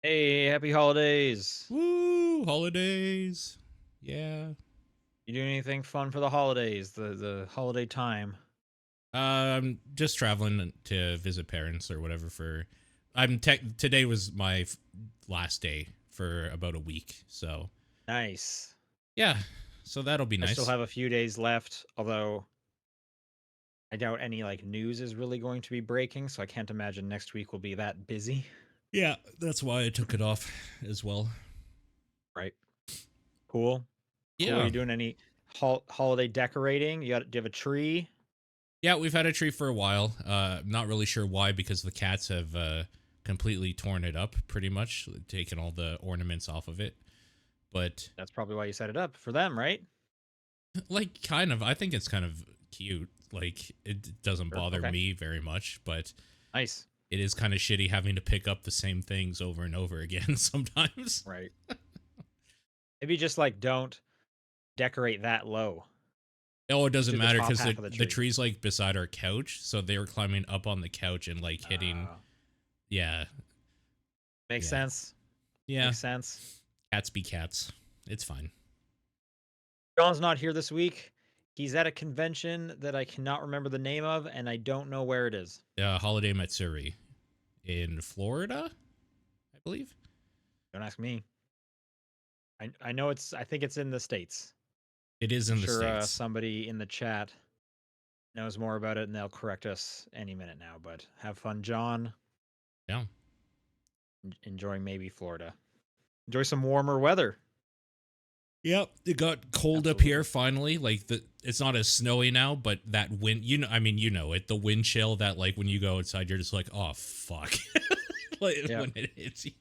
Hey, happy holidays. Woo! Holidays. Yeah. You doing anything fun for the holidays, the holiday time? I'm just traveling to visit parents or whatever for. Today was my last day for about a week, so Nice. yeah. So that'll be I still nice. have a few days left, although I doubt any like news is really going to be breaking, so I can't imagine next week will be that busy. Yeah, that's why I took it off as well. Right. Cool. Cool. Yeah. You doing any holiday decorating? Do you have a tree? Yeah, we've had a tree for a while. Not really sure why because the cats have completely torn it up pretty much, taken all the ornaments off of it. But That's probably why you set it up for them, right? like kind of I think it's kind of cute, like it doesn't Sure. bother Okay. me very much, but Nice. it is kind of shitty having to pick up the same things over and over again sometimes. Right. Maybe just like don't decorate that low. Oh, it Just doesn't do the matter top because half the, of the the tree. tree's like beside our couch, so they were climbing up on the couch and like hitting. Uh, Yeah, Makes yeah, sense. yeah. Makes sense. Cats be cats. It's fine. John's not here this week. He's at a convention that I cannot remember the name of, and I don't know where it is. Holiday Matsuri in Florida, I believe. Don't ask me. I know it's. I think it's in the states. It is I'm in the sure states. somebody in the chat knows more about it, and they'll correct us any minute now. But have fun, John. Yeah. Enjoying maybe Florida. Enjoy some warmer weather. Yep, it got cold up here Absolutely. finally. Like it's not as snowy now, but that wind, I mean, it, the wind chill that like when you go outside, you're just like, oh fuck, like Yeah. when it hits you.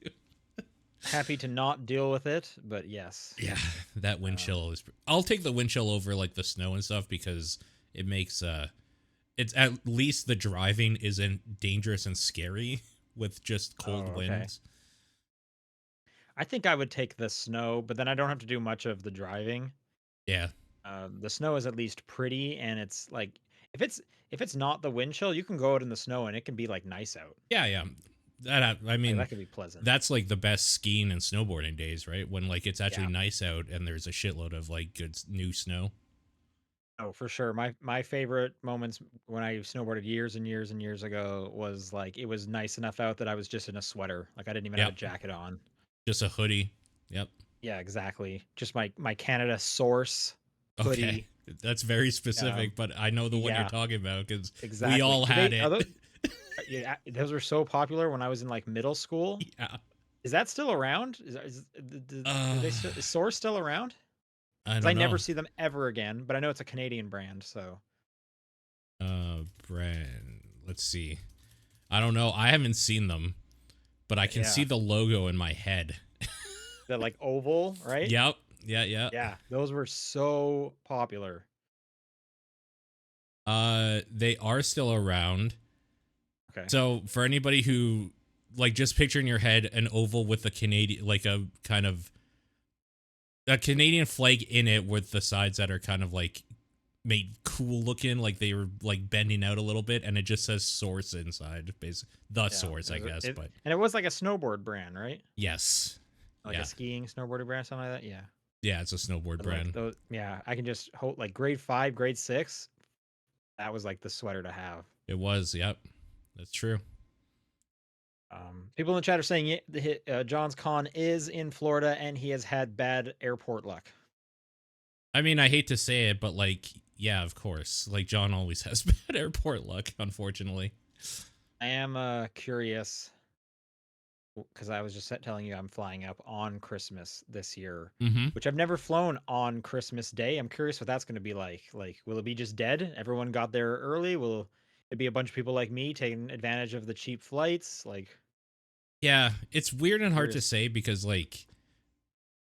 Happy to not deal with it, but yes. Yeah, that wind Um, chill is. I'll take the wind chill over like the snow and stuff because it makes it's at least the driving isn't dangerous and scary with just oh, cold okay. winds. I think I would take the snow, but then I don't have to do much of the driving. Yeah, The snow is at least pretty, and it's like if it's not the wind chill, you can go out in the snow and it can be like nice out. yeah, yeah. That I Like mean, that could be pleasant. that's like the best skiing and snowboarding days, right? When like it's actually Yeah. nice out and there's a shitload of like good new snow. Oh, for sure. My favorite moments when I snowboarded years and years and years ago was like it was nice enough out that I was just in a sweater. Like I didn't even have a Yep, jacket on. just a hoodie. Yep. Yeah, exactly. Just my Canada Source Okay, hoodie. that's very specific, but I know the one you're Yeah, talking about because we exactly. all Do had they are it. those yeah, those were so popular when I was in like middle school. Yeah. Is that still around? Do they still, is Source still around? I 'Cause I don't never know. see them ever again, but I know it's a Canadian brand, so Brand. Let's see. I don't know. I haven't seen them, but I can see yeah. the logo in my head. That like oval, right? Yep. Yeah. Yeah. Yeah, those were so popular. They are still around. Okay. So for anybody who like just picture in your head an oval with a Canadian, like a kind of a Canadian flag in it with the sides that are kind of like made cool looking, like they were like bending out a little bit, and it just says source inside, basically the Yeah, source, I guess. But and it was like a snowboard brand, right? yes, Like a yeah, skiing snowboarding brand, something like that. Yeah. yeah, it's a snowboard But like brand. those, yeah, I can just hold like grade 5, grade 6. That was like the sweater to have. It was, yep, that's true. People in the chat are saying John's Con is in Florida and he has had bad airport luck. I mean, I hate to say it, but like, yeah, of course, like John always has bad airport luck, unfortunately. I am curious because I was just telling you I'm flying up on Christmas this year, Mm-hmm. which I've never flown on Christmas Day. I'm curious what that's going to be like. Like, will it be just dead? Everyone got there early? Will it be a bunch of people like me taking advantage of the cheap flights? Like, Yeah, it's weird and hard to curious. say because like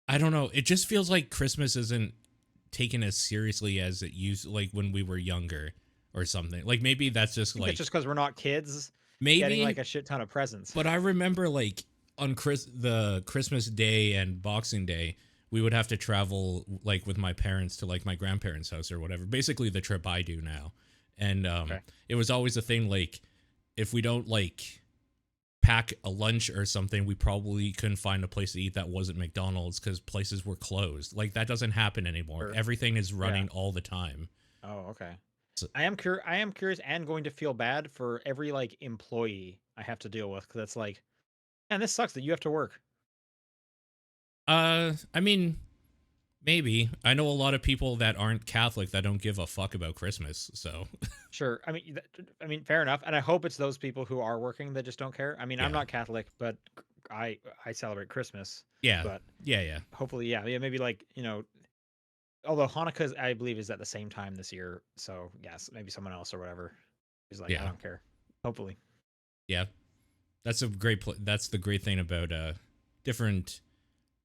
I don't know, it just feels like Christmas isn't taken as seriously as it used like when we were younger or something. Like maybe that's I just think it's like just because we're not kids getting like maybe, a shit ton of presents. but I remember like on the Christmas Day and Boxing Day, we would have to travel like with my parents to like my grandparents' house or whatever. Basically the trip I do now. And Okay. it was always a thing like if we don't like pack a lunch or something, we probably couldn't find a place to eat that wasn't McDonald's because places were closed. Like that doesn't happen anymore. Or Everything is yeah. running all the time. Oh, okay. So, I am curious and going to feel bad for every like employee I have to deal with because it's like, man, this sucks that you have to work. I mean, maybe. I know a lot of people that aren't Catholic that don't give a fuck about Christmas. So, Sure. I mean, fair enough. And I hope it's those people who are working that just don't care. I mean, I'm yeah. not Catholic, but I celebrate Christmas. Yeah. But Yeah, yeah. hopefully, yeah, maybe like although Hanukkah, I believe, is at the same time this year. So yes, maybe someone else or whatever is like, I Yeah. don't care. Hopefully, Yeah. That's a great that's the great thing about different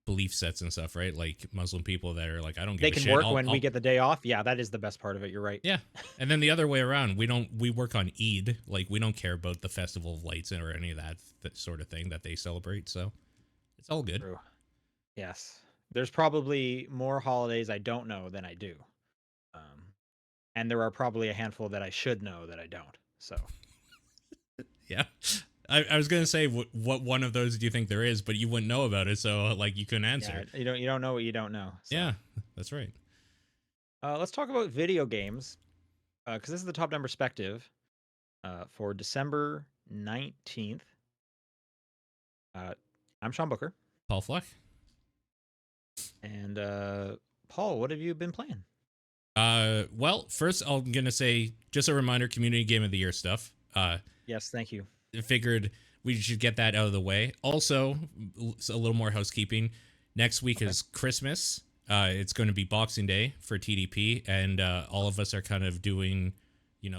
belief sets and stuff, right? Like Muslim people that are like, I don't give they a can shit. work when we I'll get the day off. Yeah, that is the best part of it. You're right. Yeah. And then the other way around, we work on Eid. Like we don't care about the festival of lights or any of that sort of thing that they celebrate. So it's all good. True. Yes. There's probably more holidays I don't know than I do. Um, and there are probably a handful that I should know that I don't. So Yeah. I was gonna say what one of those do you think there is, but you wouldn't know about it, so like you couldn't yeah, answer. you don't know what you don't know. So Yeah, that's right. let's talk about video games because this is the top down perspective for December 19th. Uh, I'm Sean Booker, Paul Fleck. and Paul, what have you been playing? Well, first I'm gonna say just a reminder, community game of the year stuff. Yes, thank you. Figured we should get that out of the way. Also, a little more housekeeping. Next week Okay. is Christmas. It's going to be Boxing Day for TDP, and all of us are kind of doing,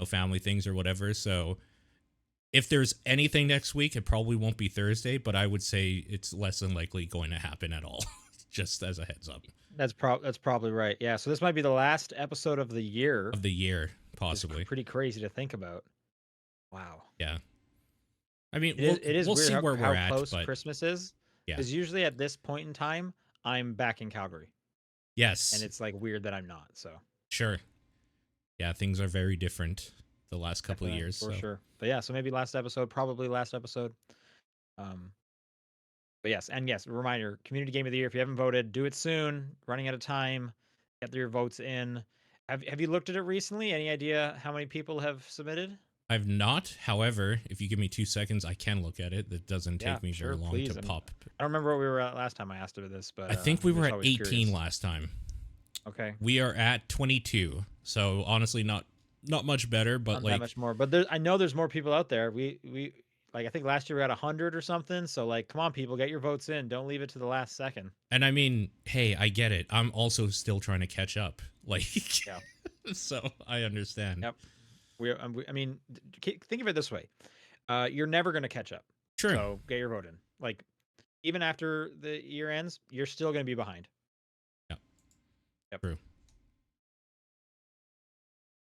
family things or whatever. So if there's anything next week, it probably won't be Thursday, but I would say it's less than likely going to happen at all. Just as a heads up. That's probably right. Yeah, so this might be the last episode of the year. Of the year, Which is possibly. pretty crazy to think about. Wow. Yeah. I mean, It is we'll weird see where we're how at, close but Christmas is. yeah. Because usually at this point in time, I'm back in Calgary, and Yes. it's like weird that I'm not. So Sure. Yeah, things are very different the last couple of years. for So sure. But yeah, so maybe last episode, probably last episode. Um, but yes, and yes, reminder: community game of the year. If you haven't voted, do it soon. Running out of time. Get your votes in. Have you looked at it recently? Any idea how many people have submitted? I've not. However, if you give me 2 seconds, I can look at it. That doesn't Yeah, take me very sure, long to please. pop. I don't remember what we were at last time I asked about this, but I think we I'm were just at always 18 curious. last time. Okay. We are at 22. So honestly, not much better, but Not that like, much more, but I know there's more people out there. We like I think last year we had 100 or something. So like, come on, people, get your votes in. Don't leave it to the last second. and I mean, hey, I get it. I'm also still trying to catch up. Like, Yeah. so I understand. Yep. I mean, think of it this way: you're never gonna catch up. True. So get your vote in. Like, even after the year ends, you're still gonna be behind. Yeah. Yep. True.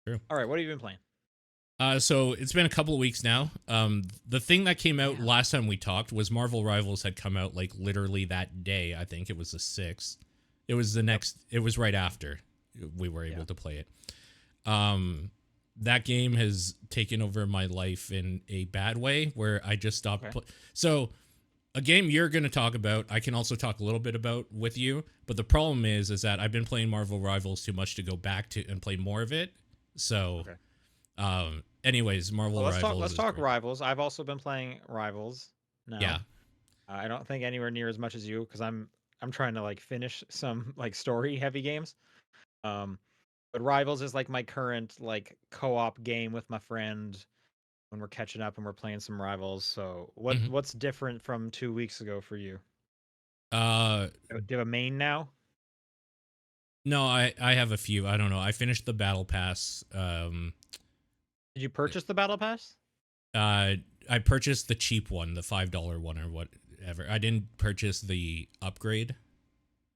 True. All right. What have you been playing? So it's been a couple of weeks now. The thing that came out Yeah. last time we talked was Marvel Rivals had come out like literally that day. I think it was the 6th. It was the next. It was right after we were able to play it. That game has taken over my life in a bad way, where I just stopped. Okay. So a game you're going to talk about, I can also talk a little bit about with you. But the problem is that I've been playing Marvel Rivals too much to go back to and play more of it. So. Okay. Anyways, Marvel Well, Rivals. let's talk great. Rivals. I've also been playing Rivals now. Yeah. I don't think anywhere near as much as you because I'm trying to like finish some like story heavy games. Um, but Rivals is like my current like co-op game with my friend when we're catching up and we're playing some Rivals. So Mhm. what's different from 2 weeks ago for you? Uh, Do you have a main now? no, I have a few. I don't know. I finished the battle pass. Did you purchase the battle pass? I purchased the cheap one, the $5 one or whatever. I didn't purchase the upgrade.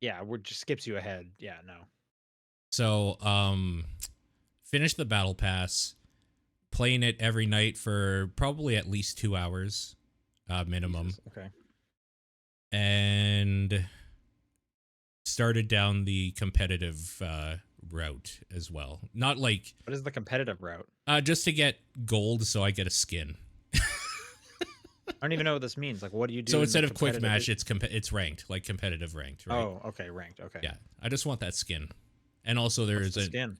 Yeah, which just skips you ahead. Yeah, no. So, finished the battle pass, playing it every night for probably at least 2 hours, minimum. Jesus. Okay. And started down the competitive route as well. Not like What is the competitive route? just to get gold so I get a skin. I don't even know what this means. Like, what do you do So in the instead of quick competitive? match, it's ranked, like competitive ranked, right? Oh, okay, ranked. Okay. Yeah, I just want that skin, and also What's there's the a skin?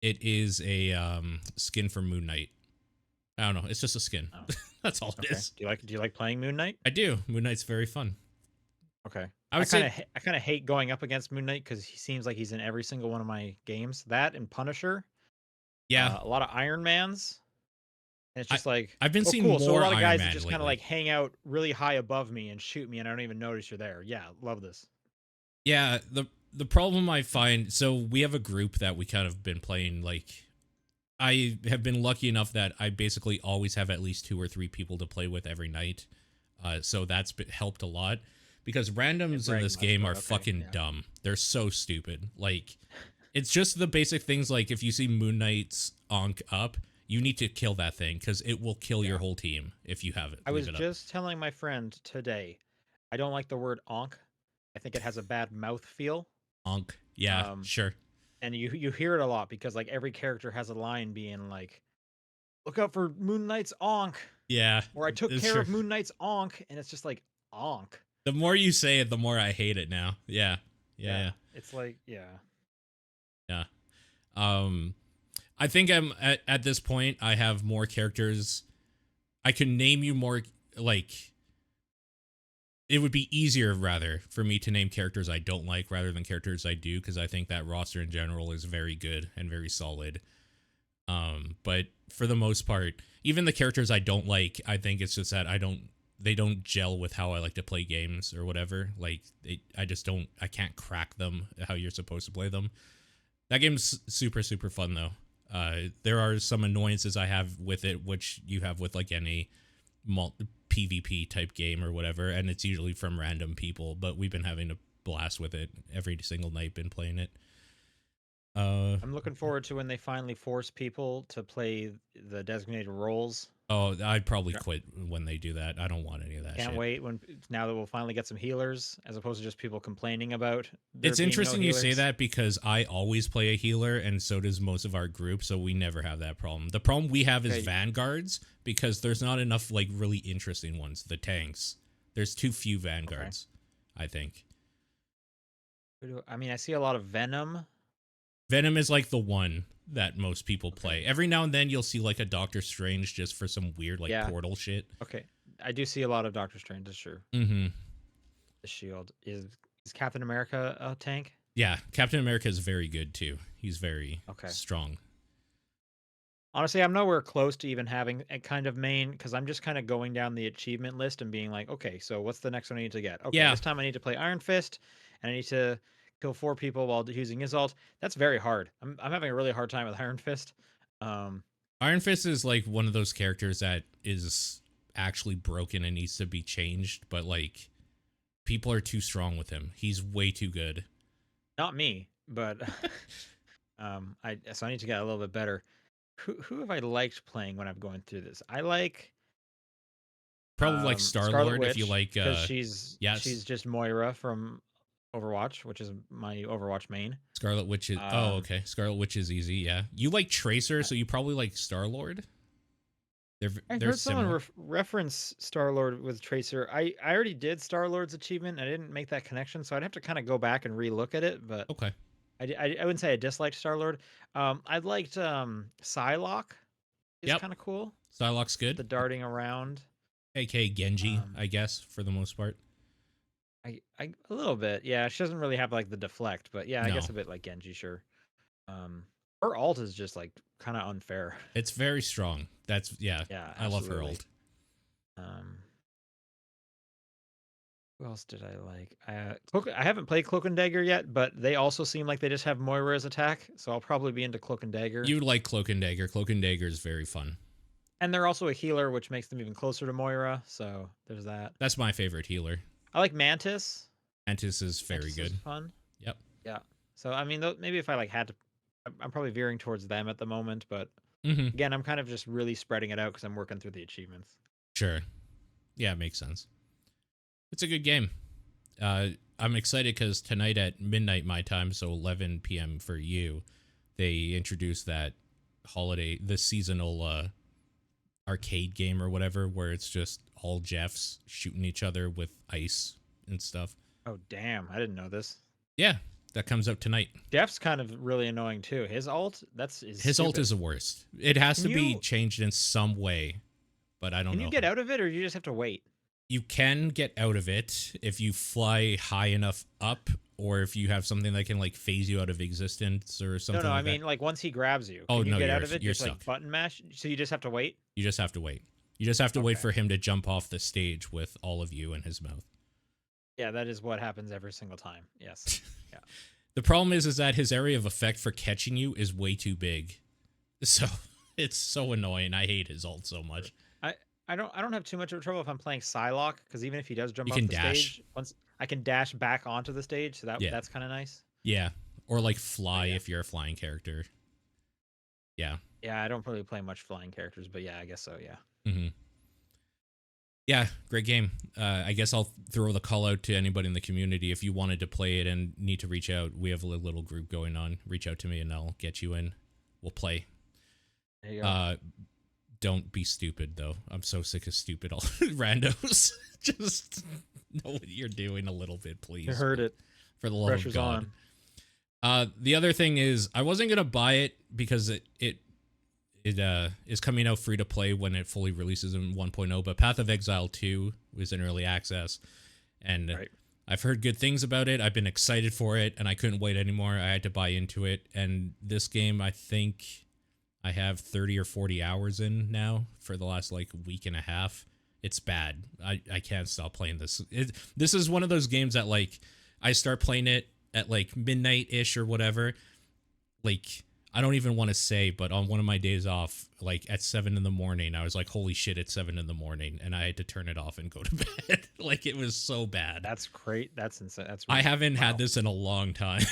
it is a skin for Moon Knight. I don't know, it's just a skin. Oh, That's all it okay. is. Do you like playing Moon Knight? I do. Moon Knight's very fun. Okay. I I would kind say, of I kind of hate going up against Moon Knight because he seems like he's in every single one of my games. That and Punisher, yeah, a lot of Iron Mans, and it's I just like, I've been oh, seeing cool. So a more lot of Iron guys that Man just kind of lately. like hang out really high above me and shoot me, and I don't even notice you're there. Yeah, love this. Yeah, the problem I find, so we have a group that we kind of been playing, like I have been lucky enough that I basically always have at least 2 or 3 people to play with every night. So that's helped a lot because Can't randoms in brag this much, game but are okay, fucking yeah, dumb. They're so stupid. Like it's just the basic things like if you see Moon Knight's Ankh up, you need to kill that thing because it will kill your yeah. whole team if you have it. I Leave was it up. just telling my friend today, I don't like the word onk. I think it has a bad mouth feel. Ankh. Yeah, Um, sure. and you hear it a lot because like every character has a line being like, "Look out for Moon Knight's onk," Yeah, or "I took care sure. of Moon Knight's onk," and it's just like onk. The more you say it, the more I hate it now. Yeah. Yeah, Yeah, yeah. it's like yeah. Yeah. Um I think I'm at this point I have more characters. I can name you more like it would be easier rather for me to name characters I don't like rather than characters I do because I think that roster in general is very good and very solid. But for the most part, even the characters I don't like, I think it's just that they don't gel with how I like to play games or whatever. Like I just don't I can't crack them how you're supposed to play them. That game's super super fun though. There are some annoyances I have with it, which you have with like any PvP type game or whatever, and it's usually from random people. But we've been having a blast with it every single night. Been playing it. I'm looking forward to when they finally force people to play the designated roles. Oh, I'd probably quit when they do that. I don't want any of that Can't shit. wait when now that we'll finally get some healers as opposed to just people complaining about there It's being no interesting you say healers. that because I always play a healer, and so does most of our group, so we never have that problem. The problem we have is Okay, vanguards because there's not enough like really interesting ones. The tanks, there's too few okay. vanguards. I think I mean, I see a lot of Venom. Venom is like the one that most people Okay. play. Every now and then you'll see like a Doctor Strange just for some weird like Yeah. portal shit. Okay. I do see a lot of Doctor Strange. That's true. Mm-hmm. The Shield is Captain America a tank? Yeah, Captain America is very good too. He's very Okay. strong. Honestly, I'm nowhere close to even having a kind of main because I'm just kind of going down the achievement list and being like, okay, so what's the next one I need to get? Okay, Yeah, this time I need to play Iron Fist and I need to kill 4 people while using his ult. That's very hard. I'm having a really hard time with Iron Fist. Um, Iron Fist is like one of those characters that is actually broken and needs to be changed, but like people are too strong with him. He's way too good. Not me, but I need to get a little bit better. Who have I liked playing when I'm going through this? I like Probably like Scarlet Star-Lord if you Witch like because she's yes, just Moira from Overwatch, which is my Overwatch main. Scarlet Witch is oh, Um, okay. Scarlet Witch is easy, yeah. You like Tracer, I, so you probably like Star-Lord. I They're heard someone similar. reference Star Lord with Tracer. I already did Star Lord's achievement. I didn't make that connection, so I'd have to kind of go back and relook at it. But Okay. I wouldn't say I disliked Star Lord. I liked Psylocke is Yep. kind of cool. Psylocke's good. The darting around. AK Genji, Um, I guess, for the most part. I a little bit. Yeah, she doesn't really have like the deflect, but yeah, I No. guess a bit like Genji, sure. Um, her alt is just like kind of unfair. It's very strong. That's yeah. Yeah, I love her absolutely. ult. Um, who else did I like? I haven't played Cloak and Dagger yet, but they also seem like they just have Moira's attack, so I'll probably be into Cloak and Dagger. You like Cloak and Dagger. Cloak and Dagger is very fun. And they're also a healer, which makes them even closer to Moira, so there's that. That's my favorite healer. I like Mantis. Mantis is very Mantis is good. fun. Yep. Yeah. So I mean, maybe if I like had to, I'm probably veering towards them at the moment, but Mm-hmm. again, I'm kind of just really spreading it out because I'm working through the achievements. Sure. Yeah, it makes sense. It's a good game. I'm excited because tonight at midnight my time, so 11 p.m. for you, they introduced that holiday, the seasonal arcade game or whatever, where it's just all Jeffs shooting each other with ice and stuff. Oh damn, I didn't know this. Yeah, that comes out tonight. Jeff's kind of really annoying too. His ult, is His ult stupid. is the worst. It has Can to be you changed in some way, but I don't can you know. get out of it, or you just have to wait? You can get out of it if you fly high enough up, or if you have something that can like phase you out of existence or No, something no, I like that. mean like once he grabs you, Oh can you no, get out of it? you're Just stuck. like button mash. So you just have to wait. You just have to wait. You just have to wait Okay. for him to jump off the stage with all of you in his mouth. Yeah, that is what happens every single time. Yes. Yeah. The problem is that his area of effect for catching you is way too big. So it's so annoying. I hate his ult so much. I I don't have too much of trouble if I'm playing Psylocke, because even if he does You jump off can the dash. stage, once I can dash back onto the stage, so Yeah. that's kind of nice. Yeah. Or like fly Yeah. if you're a flying character. Yeah. Yeah, I don't really play much flying characters, but yeah, I guess so. Yeah. Mm-hmm. Yeah, great game. I guess I'll throw the call out to anybody in the community. If you wanted to play it and need to reach out, we have a little group going on. Reach out to me and I'll get you in. We'll play. There you go. Don't be stupid, though. I'm so sick of stupid all randos. Just know what you're doing a little bit, please. You heard it. For the love Pressure's of God. on. The other thing is, I wasn't going to buy it because it is coming out free to play when it fully releases in 1.0, but Path of Exile 2 was in early access, and Right. I've heard good things about it. I've been excited for it, and I couldn't wait anymore. I had to buy into it, and this game, I think I have 30 or 40 hours in now for the last like week and a half. It's bad. I can't stop playing this. This is one of those games that like I start playing it at like midnight-ish or whatever. Like, I don't even want to say, but on one of my days off, like at 7 in the morning, I was like, holy shit, it's 7 in the morning. And I had to turn it off and go to bed. Like, it was so bad. That's great. That's insane. That's I really, haven't wow. had this in a long time.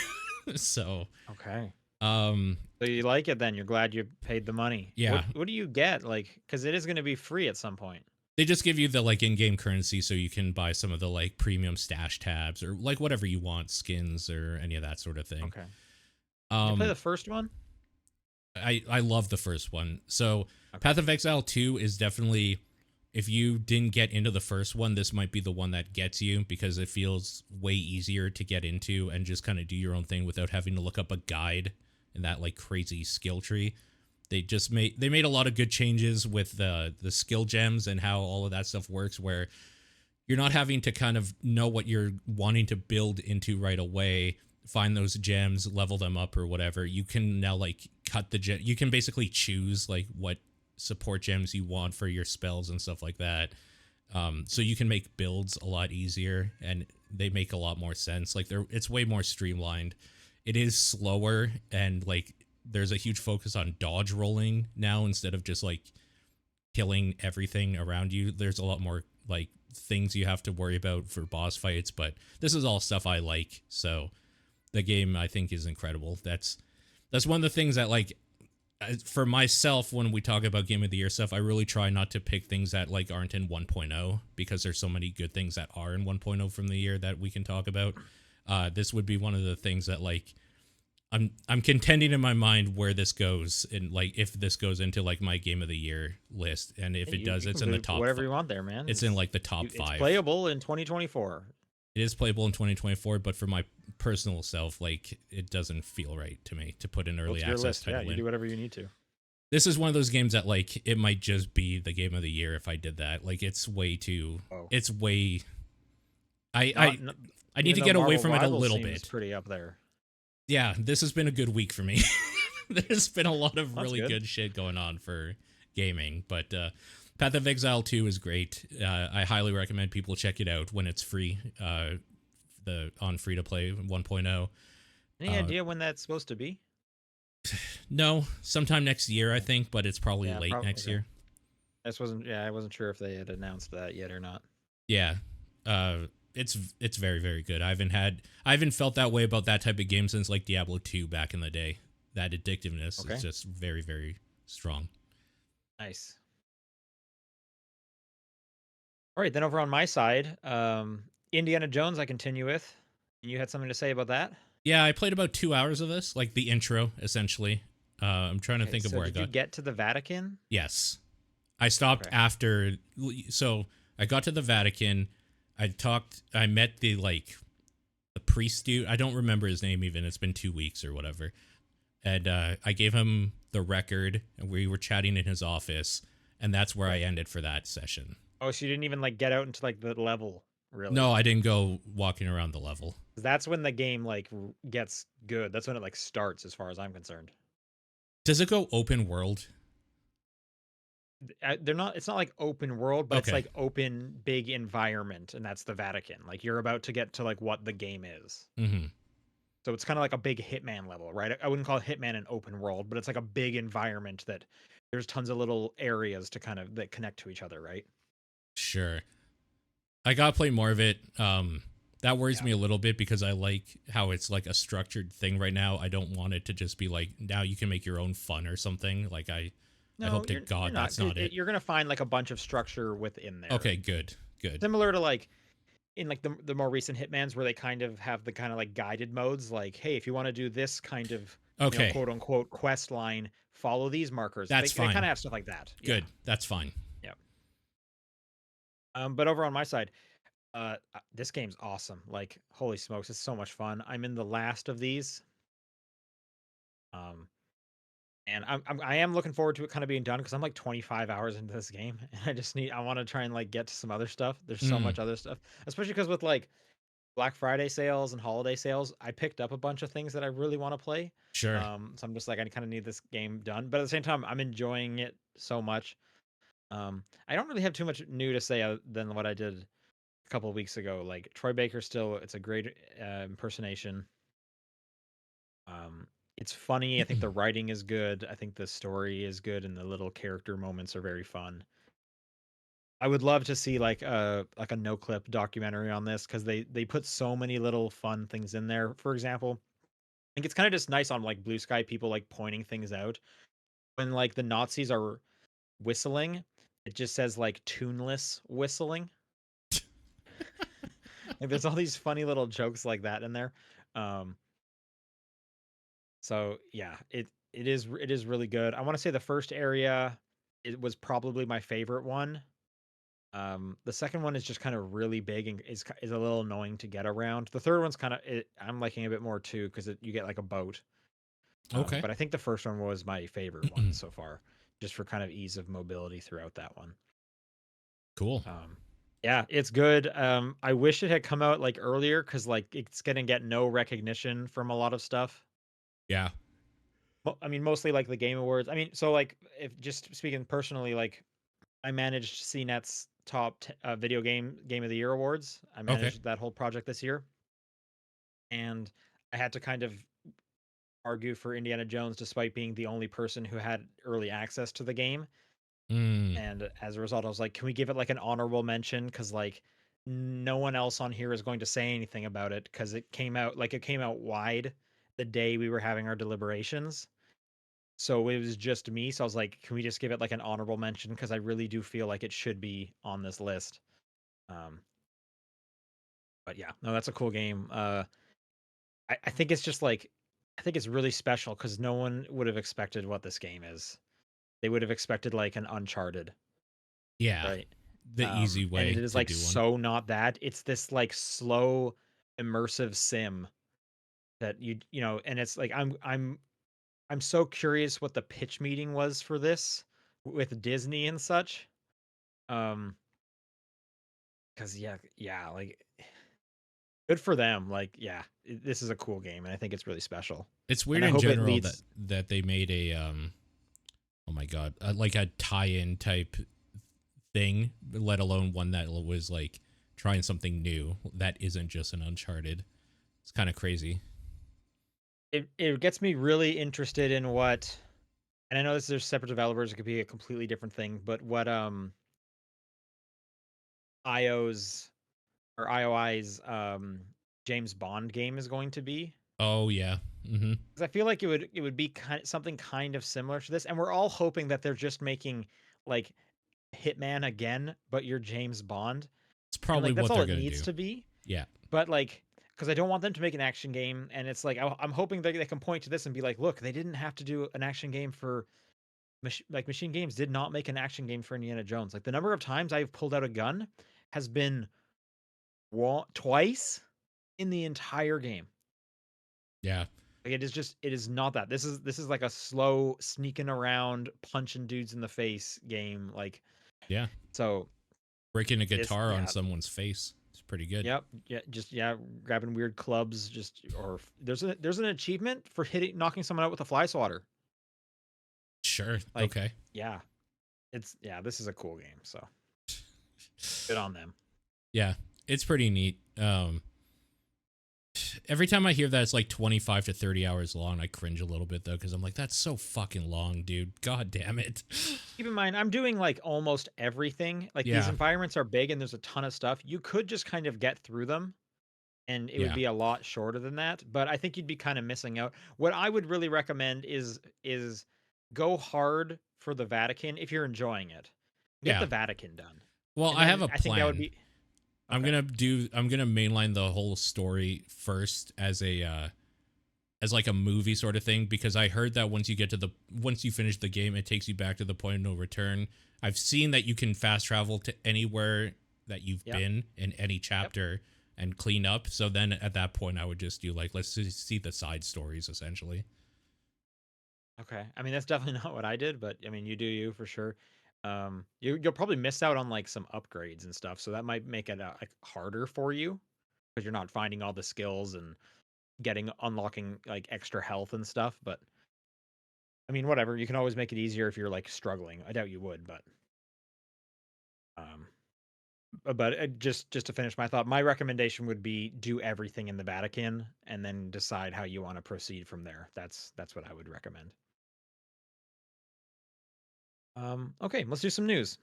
So, Okay. um, So you like it then? You're glad you paid the money. Yeah. What do you get? Like, because it is going to be free at some point. they just give you the like in-game currency so you can buy some of the like premium stash tabs or like whatever you want, skins or any of that sort of thing. Okay. You play Um, the first one? I love the first one. So Okay. Path of Exile 2 is definitely, if you didn't get into the first one, this might be the one that gets you because it feels way easier to get into and just kind of do your own thing without having to look up a guide in that like crazy skill tree. They made a lot of good changes with the skill gems and how all of that stuff works, where you're not having to kind of know what you're wanting to build into right away, find those gems, level them up or whatever. You can now like cut the gem. You can basically choose like what support gems you want for your spells and stuff like that. So you can make builds a lot easier and they make a lot more sense. Like it's way more streamlined. It is slower and like there's a huge focus on dodge rolling now instead of just like killing everything around you. There's a lot more like things you have to worry about for boss fights, but this is all stuff I like. So the game I think is incredible. That's one of the things that like for myself when we talk about game of the year stuff, I really try not to pick things that like aren't in 1.0 because there's so many good things that are in 1.0 from the year that we can talk about. This would be one of the things that like I'm contending in my mind where this goes and like if this goes into like my game of the year list, and if it does, You it's can in the do top. whatever you want there, man. It's in like the top It's 5. playable in 2024. It is playable in 2024, but for my personal self, like it doesn't feel right to me to put an early What's your access list? Yeah, title you in. do whatever you need to. This is one of those games that like it might just be the game of the year if I did that. Like it's way too. Oh. It's way. I Not- I need even to though get away Marvel from it a Rivals little seems bit. pretty up there. Yeah, this has been a good week for me. There's been a lot of That's really good. good shit going on for gaming, but Path of Exile 2 is great. I highly recommend people check it out when it's free. On free to play 1.0. Any idea when that's supposed to be? No, sometime next year I think, but it's probably Yeah, late next okay. year. I wasn't sure if they had announced that yet or not. Yeah. It's very, very good. I haven't felt that way about that type of game since like Diablo 2 back in the day. That addictiveness Okay. is just very, very strong. Nice. All right, then over on my side, Indiana Jones I continue with. You had something to say about that? Yeah, I played about 2 hours of this, like the intro, essentially. I'm trying to Okay, think of so where I did you got. get to the Vatican? Yes. I stopped Okay. after. So I got to the Vatican. I met the priest dude. I don't remember his name even. It's been 2 weeks or whatever. And I gave him the record, and we were chatting in his office, and that's where I Okay. ended for that session. Oh, so you didn't even like get out into like the level, No, really? I didn't go walking around the level. 'Cause that's when the game like gets good. That's when it like starts, as far as I'm concerned. Does it go open world? They're not. It's not like open world, but it's Okay. like open big environment, and that's the Vatican. Like you're about to get to like what the game is. Mm-hmm. So it's kind of like a big Hitman level, right? I wouldn't call it Hitman an open world, but it's like a big environment that there's tons of little areas to kind of that connect to each other, right? Sure. I gotta play more of it. That worries Yeah. me a little bit because I like how it's like a structured thing right now. I don't want it to just be like now you can make your own fun or something. I No, hope to you're God not. that's not it. You're gonna find like a bunch of structure within there, Okay, good, good. similar to like in like the more recent Hitmans, where they kind of have the kind of like guided modes. Like, hey, if you want to do this kind of Okay, quote unquote quest line, follow these markers. that's They kind fine. of have stuff like that. Yeah, Good, that's fine. yeah. But over on my side, this game's awesome. Like, holy smokes, it's so much fun. I'm in the last of these. Um, and I am looking forward to it kind of being done because I'm like 25 hours into this game, and I want to try and like get to some other stuff. There's so Mm, much other stuff, especially because with like Black Friday sales and holiday sales, I picked up a bunch of things that I really want to play. sure. So I'm just like I kind of need this game done, but at the same time, I'm enjoying it so much. I don't really have too much new to say than what I did a couple of weeks ago. Like Troy Baker, still, it's a great impersonation. Um, it's funny. I think the writing is good. I think the story is good, and the little character moments are very fun. I would love to see like a no clip documentary on this because they put so many little fun things in there. For example, I think it's kind of just nice on like Blue Sky, people like pointing things out when like the Nazis are whistling. It just says like tuneless whistling. Like there's all these funny little jokes like that in there. Um, so yeah, it is really good. I want to say the first area it was probably my favorite one. The second one is just kind of really big and is a little annoying to get around. The third one's kind of I'm liking a bit more too because you get like a boat. Okay. But I think the first one was my favorite one so far, just for kind of ease of mobility throughout that one. Cool. Um, yeah, it's good. I wish it had come out like earlier because like it's gonna get no recognition from a lot of stuff. Yeah. I mean, mostly like the Game Awards. I mean, so like if just speaking personally, like I managed CNET's video game of the year awards. I Okay. managed that whole project this year, and I had to kind of argue for Indiana Jones despite being the only person who had early access to the game. Mm, And as a result, I was like, can we give it like an honorable mention? Because like no one else on here is going to say anything about it because it came out wide the day we were having our deliberations. So it was just me. So I was like, can we just give it like an honorable mention? Because I really do feel like it should be on this list. Um, but yeah, no, that's a cool game. I think it's just like I think it's really special because no one would have expected what this game is. They would have expected like an Uncharted, yeah. right? The easy And it way is to like do one. so not that. It's this like slow, immersive sim that and it's like I'm so curious what the pitch meeting was for this with Disney and such. Um, because yeah, like good for them. Like, yeah, this is a cool game, and I think it's really special. It's weird And I in hope it general that leads. they made a oh my god, like a tie-in type thing, let alone one that was like trying something new that isn't just an Uncharted. It's kind of crazy. It gets me really interested in what, and I know there's separate developers. It could be a completely different thing, but what IO's or IOI's James Bond game is going to be. Oh yeah. Mm-hmm. 'Cause I feel like it would be something kind of similar to this, and we're all hoping that they're just making like Hitman again, but you're James Bond, It's and probably like that's what all they're it gonna needs do. to be. Yeah. But like, because I don't want them to make an action game, and it's like I'm hoping that they can point to this and be like, look, they didn't have to do an action game for Machine Games did not make an action game for Indiana Jones. Like the number of times I've pulled out a gun has been twice in the entire game. Yeah. Like it is not that. This is like a slow sneaking around, punching dudes in the face game. Like Yeah. so Breaking a this guitar on yeah. someone's face. It's pretty good. Yep. Yeah. Just yeah. Grabbing weird clubs. There's an achievement for knocking someone out with a fly swatter. Sure. Like Okay. yeah. This is a cool game. So good on them. Yeah. It's pretty neat. Every time I hear that it's like 25 to 30 hours long, I cringe a little bit though, because I'm like, that's so fucking long, dude. God damn it. Keep in mind, I'm doing like almost everything. Like these Yeah. environments are big and there's a ton of stuff. You could just kind of get through them and it would Yeah. be a lot shorter than that, but I think you'd be kind of missing out. What I would really recommend is go hard for the Vatican if you're enjoying it. Get Yeah. the Vatican done. Well, And I have then a I think that would plan. be okay. I'm gonna mainline the whole story first as a as like a movie sort of thing, because I heard that once you finish the game, it takes you back to the point of no return. I've seen that you can fast travel to anywhere that you've Yep. been in any Yep. chapter and clean up. So then at that point, I would just do like, let's just see the side stories essentially. Okay. I mean, that's definitely not what I did, but I mean, you do you for sure. You'll probably miss out on like some upgrades and stuff, so that might make it like harder for you because you're not finding all the skills and unlocking like extra health and stuff. But I mean, whatever. You can always make it easier if you're like struggling. I doubt you would, um, just to finish my thought, my recommendation would be do everything in the Vatican and then decide how you want to proceed from there. That's what I would recommend. Okay, let's do some news.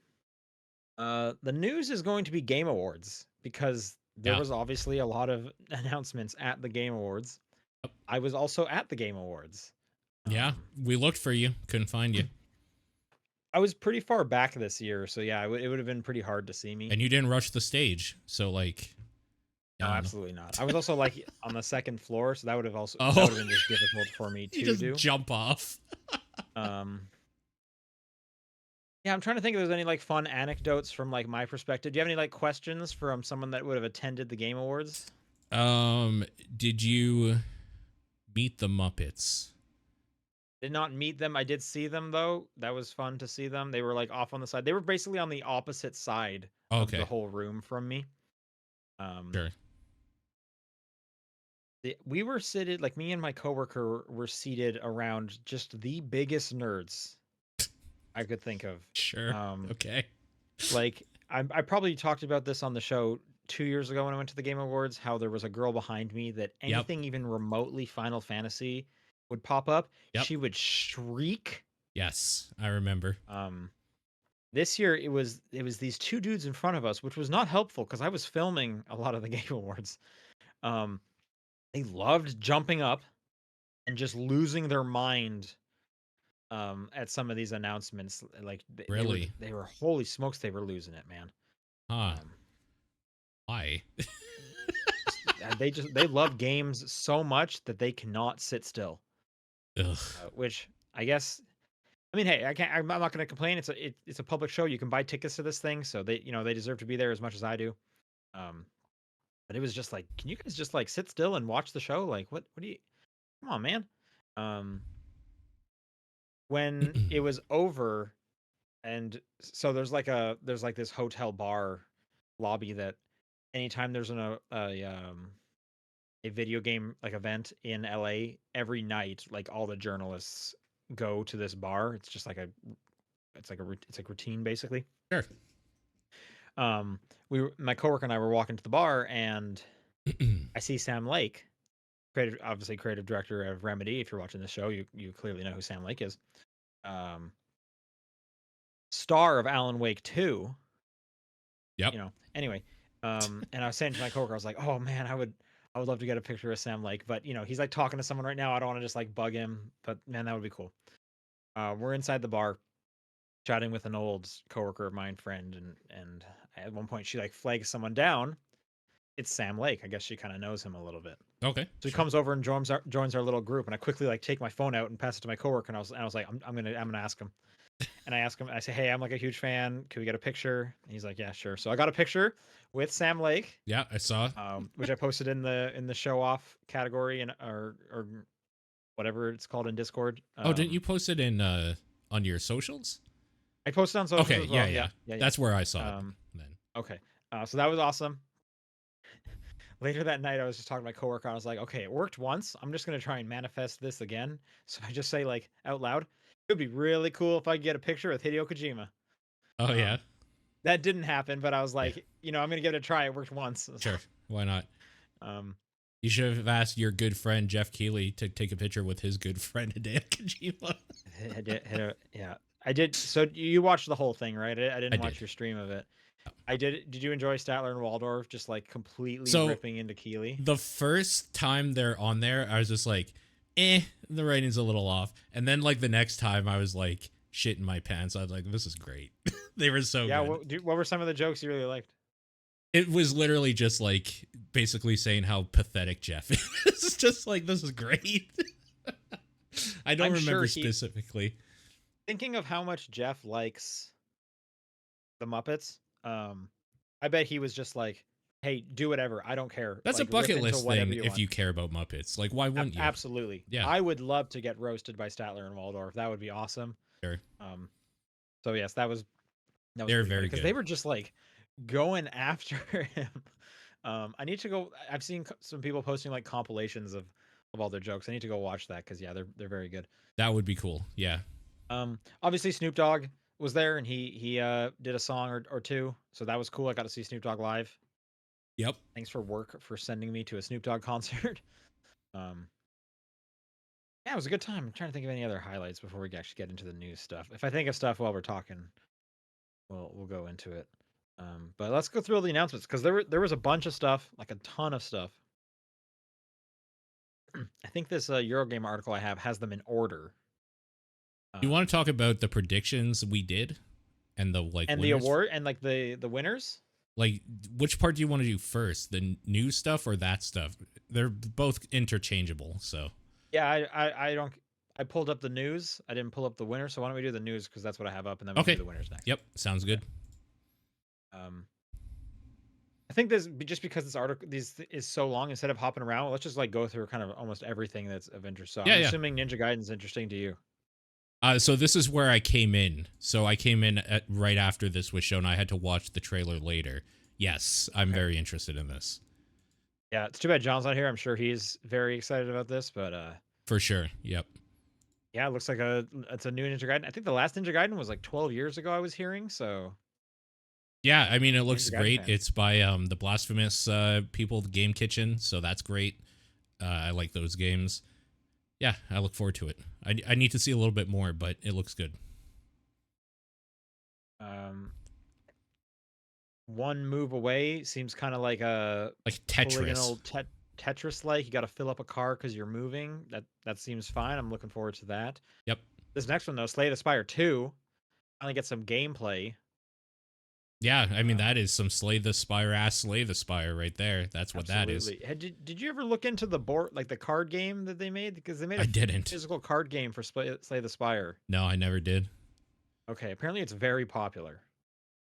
The news is going to be Game Awards because there Yeah. was obviously a lot of announcements at the Game Awards. Yep. I was also at the Game Awards. Yeah. We looked for you, couldn't find you, I was pretty far back this year, so yeah, it would have been pretty hard to see me. and you didn't rush the stage. So like, No, I don't know. absolutely not. I was also like on the second floor, so that Oh, would have been just difficult for me you to just do. jump off. Um, yeah, I'm trying to think if there's any like fun anecdotes from like my perspective. Do you have any like questions from someone that would have attended the Game Awards? Did you meet the Muppets? Did not meet them. I did see them though. That was fun to see them. They were like off on the side. They were basically on the opposite side of the Okay, whole room from me. Um, sure. we were seated like me and my coworker were seated around just the biggest nerds I could think of. Sure. Um, Okay. like I probably talked about this on the show 2 years ago when I went to the Game Awards. How there was a girl behind me that Yep. anything even remotely Final Fantasy would pop up, Yep. she would shriek. Yes, I remember. This year it was these two dudes in front of us, which was not helpful because I was filming a lot of the Game Awards. Um, they loved jumping up and just losing their mind at some of these announcements. Like Really? they were holy smokes, they were losing it, man. Huh. Um, Why? they love games so much that they cannot sit still. Ugh. Which I guess I mean, hey, I'm not going to complain. It's a public show. You can buy tickets to this thing, so they deserve to be there as much as I do. Um, but it was just like, can you guys just like sit still and watch the show? Like, what do you? Come on, man. Um, when it was over, and so there's like this hotel bar lobby that anytime there's a video game like event in LA, every night like all the journalists go to this bar. It's like routine basically. Sure. My coworker and I were walking to the bar and I see Sam Lake, creative director of Remedy. If you're watching this show, you clearly know who Sam Lake is. Um, Star of Alan Wake 2. Yep. Anyway, and I was saying to my coworker, I was like, oh man, I would love to get a picture of Sam Lake, but he's like talking to someone right now. I don't want to just like bug him, but man, that would be cool. We're inside the bar chatting with an old coworker of mine, friend, and at one point she like flags someone down. It's Sam Lake. I guess she kind of knows him a little bit. Okay. So he Sure. comes over and joins our little group, and I quickly like take my phone out and pass it to my coworker, and I was like, I'm gonna ask him. And I ask him, I say, "Hey, I'm like a huge fan. Can we get a picture?" And he's like, "Yeah, sure." So I got a picture with Sam Lake, Yeah, I saw. which I posted in the show off category and or whatever it's called in Discord. Oh, didn't you post it in on your socials? I posted on socials Okay, as yeah, well. Yeah, yeah. yeah, yeah. That's where I saw it Um, then. okay. So that was awesome. Later that night, I was just talking to my coworker. I was like, "Okay, it worked once. I'm just gonna try and manifest this again." So I just say like out loud, "It would be really cool if I could get a picture with Hideo Kojima." Oh yeah. Um, that didn't happen, but I was Yeah, like, I'm gonna give it a try. It worked once. So, sure. Why not? um, You should have asked your good friend Jeff Keighley to take a picture with his good friend Hideo Kojima. yeah, I did. So you watched the whole thing, right? I I didn't watch did. your stream of it. I did. Did you enjoy Statler and Waldorf just like completely So ripping into Keeley? the first time they're on there, I was just like, the writing's a little off. And then like the next time I was like shit in my pants. I was like, this is great. They were so Yeah. good. What were some of the jokes you really liked? It was literally just like basically saying how pathetic Jeff is. It's just like this is great. I don't I'm sure remember he specifically. thinking of how much Jeff likes the Muppets. I bet he was just like, "Hey, do whatever. I don't care. That's a Like, rip bucket into list whatever thing you if want." you care about Muppets. Like why wouldn't you? Absolutely. Yeah, I would love to get roasted by Statler and Waldorf. That would be awesome. sure. Um, so yes, that was They're pretty funny very because they good. were just like going after him. I need to go. I've seen some people posting like compilations of all their jokes. I need to go watch that because yeah, they're very good. That would be cool. Yeah. Obviously Snoop Dogg was there and he did a song or two, so that was cool. I got to see Snoop Dogg live. Yep. Thanks for work for sending me to a Snoop Dogg concert. um, yeah, it was a good time. I'm trying to think of any other highlights before we actually get into the news stuff. If I think of stuff while we're talking, we'll go into it. But let's go through all the announcements because there was a bunch of stuff, like a ton of stuff. I think this Eurogame article I have has them in order. You want Um, to talk about the predictions we did and the like and the winners? award and like the winners. Like which part do you want to do first? The new stuff or that stuff? They're both interchangeable, so. Yeah, I don't. I pulled up the news. I didn't pull up the winners. So why don't we do the news because that's what I have up, and then we can do Okay. the winners next. Yep, sounds Okay. good. Um, I think this just because this article is so long. Instead of hopping around, let's just like go through kind of almost everything that's of interest. So Yeah, I'm yeah. assuming Ninja Gaiden's interesting to you. So this is where I came in. So I came in right after this was shown. I had to watch the trailer later. Yes, I'm Okay. very interested in this. Yeah, it's too bad John's not here. I'm sure he's very excited about this, but For sure. Yep. yeah, it looks like it's a new Ninja Gaiden. I think the last Ninja Gaiden was like 12 years ago. I was hearing so. Yeah, I mean it looks Ninja Gaiden great. fans. It's by the Blasphemous people, the Game Kitchen, so that's great. I like those games. Yeah, I look forward to it. I need to see a little bit more, but it looks good. Um, one move away seems kind of like a Like Tetris. polygonal Tetris like. You got to fill up a car because you're moving. That seems fine. I'm looking forward to that. Yep. This next one though, Slay the Spire 2, finally get some gameplay. Yeah, I mean Um, that is some Slay the Spire ass Slay the Spire right there. That's what that is. absolutely. Did you ever look into the board like the card game that they made? Because they made I a didn't. physical card game for Slay the Spire. No, I never did. Okay, apparently it's very popular.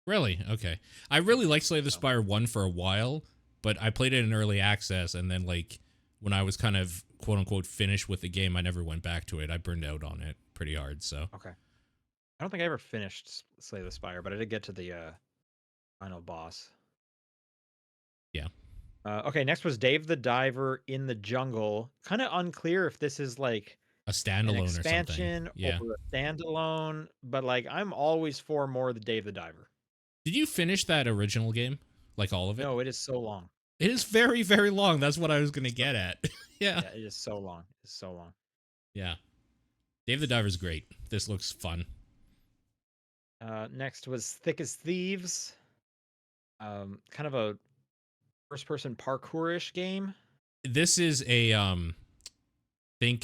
Really? Okay. I really liked Slay the So, Spire 1 for a while, but I played it in early access, and then, like, when I was kind of quote unquote finished with the game, I never went back to it. I burned out on it pretty hard, so. okay. I don't think I ever finished Slay the Spire, but I did get to the final boss. Yeah. Okay, next was Dave the Diver in the Jungle. Kind of unclear if this is like A an standalone or something. expansion or Yeah. a standalone, but like I'm always for more of the Dave the Diver. Did you finish that original game? Like all of it? No, it is so long. It is very, very long. That's what I was going to get at. Yeah. Yeah, it is so long. It's so long. Yeah. Dave the Diver's great. This looks fun. Next was Thick as Thieves. Kind of a first-person parkour-ish game. This is a think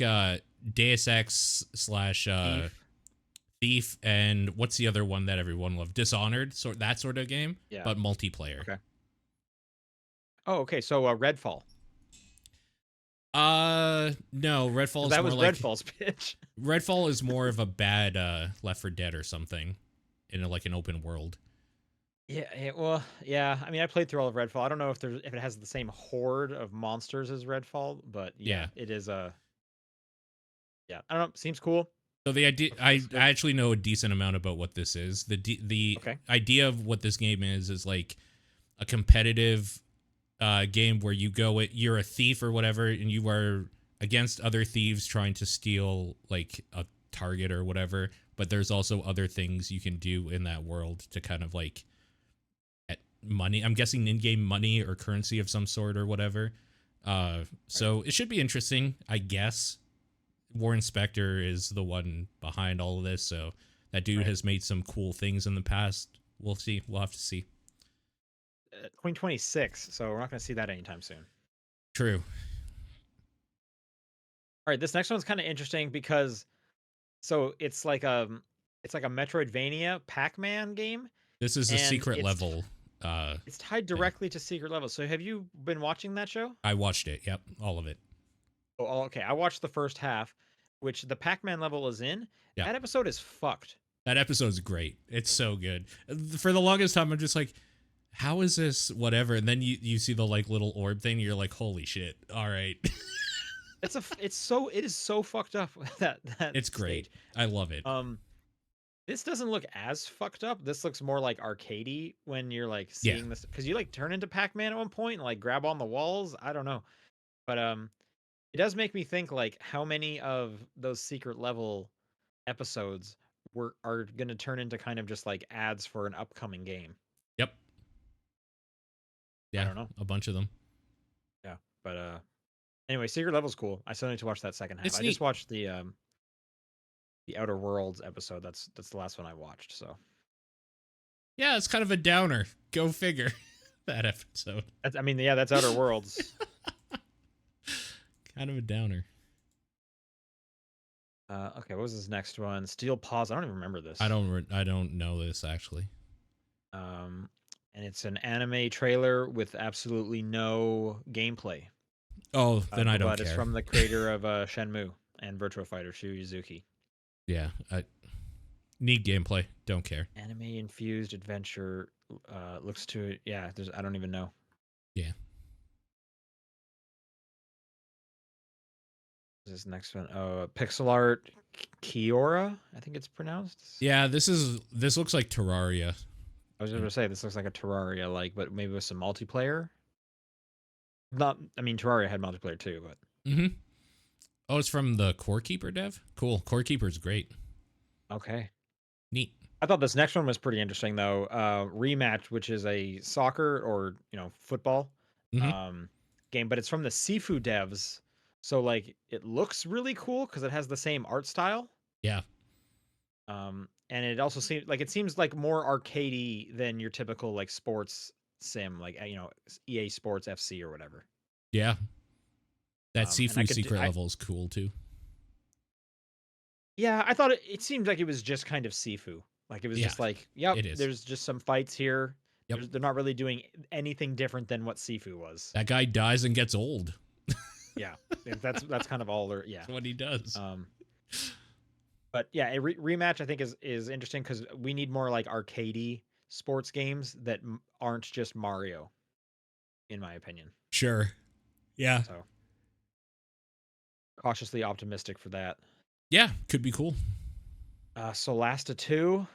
Deus Ex slash Thief. Thief, and what's the other one that everyone loved? Dishonored, that sort of game, Yeah. but multiplayer. Okay. Oh, okay. So Redfall. No, Redfall Because is that more was like Redfall's pitch. Redfall is more of a bad Left 4 Dead or something in like an open world. Yeah, well, yeah. I mean, I played through all of Redfall. I don't know if it has the same horde of monsters as Redfall, but yeah, Yeah. it is a yeah. I don't know. Seems cool. So the idea, Looks I good. actually know a decent amount about what this is. The Okay. idea of what this game is like a competitive game where you go, you're a thief or whatever, and you are against other thieves trying to steal like a target or whatever. But there's also other things you can do in that world to kind of like get money. I'm guessing in-game money or currency of some sort or whatever. Right. So it should be interesting, I guess. Warren Spector is the one behind all of this, so that dude Right. has made some cool things in the past. We'll see. We'll have to see. 2026. So we're not going to see that anytime soon. True. All right. This next one's kind of interesting because it's like a Metroidvania Pac-Man game, This is a and secret level uh it's tied thing. directly to Secret Level. So have you been watching that show? I watched it. Yep, all of it. Oh, okay. I watched the first half, which the Pac-Man level is in. Yeah. That episode is fucked. That episode's great. It's so good. For the longest time I'm just like, how is this whatever? And then you see the like little orb thing, and you're like, holy shit. All right. It is so fucked up that It's great. stage. I love it. Um, this doesn't look as fucked up. This looks more like arcadey when you're like Yeah. seeing this because you like turn into Pac-Man at one point and like grab on the walls. I don't know, but it does make me think like how many of those secret level episodes are going to turn into kind of just like ads for an upcoming game. Yep. I Yeah, don't know. a bunch of them. Yeah, but anyway, Secret Level's cool. I still need to watch that second half. It's I just neat. watched the Outer Worlds episode. That's the last one I watched. So Yeah, it's kind of a downer. Go figure. That episode. I mean, yeah, that's Outer Worlds. Kind of a downer. Okay, what was this next one? Steel Paws. I don't even remember this. I don't know this actually. Um, and it's an anime trailer with absolutely no gameplay. Oh, then I don't But it's care. from the creator of Shenmue and Virtua Fighter, Shuizuki. Yeah, I need gameplay. Don't care. Anime infused adventure. Looks to yeah. There's I don't even know. Yeah. This next one, pixel art Kiora, I think it's pronounced. Yeah, this looks like Terraria. I was going to say this looks like a Terraria, like, but maybe with some multiplayer. Not, I mean, Terraria had multiplayer too, but Mm-hmm. Oh, it's from the Core Keeper dev? Cool. Core Keeper's great. okay. Neat. I thought this next one was pretty interesting though. Rematch, which is a soccer or football Mm-hmm. um, game, but it's from the Sifu devs. So like, it looks really cool because it has the same art style. Yeah. And it also seems like more arcadey than your typical like sports sim, like EA Sports FC or whatever. Yeah. That And I Sifu could, secret level is cool too. yeah, I thought it seemed like it was just kind of Sifu. Like it was Yeah, just like, yep, it is. there's just some fights here. Yep. They're not really doing anything different than what Sifu was. That guy dies and gets old. Yeah, that's kind of all there. Yeah. That's what he does. Um, but yeah, a rematch I think is interesting because we need more like arcadey sports games that aren't just Mario, in my opinion. Sure. Yeah. So cautiously optimistic for that. Yeah, could be cool. Solasta 2.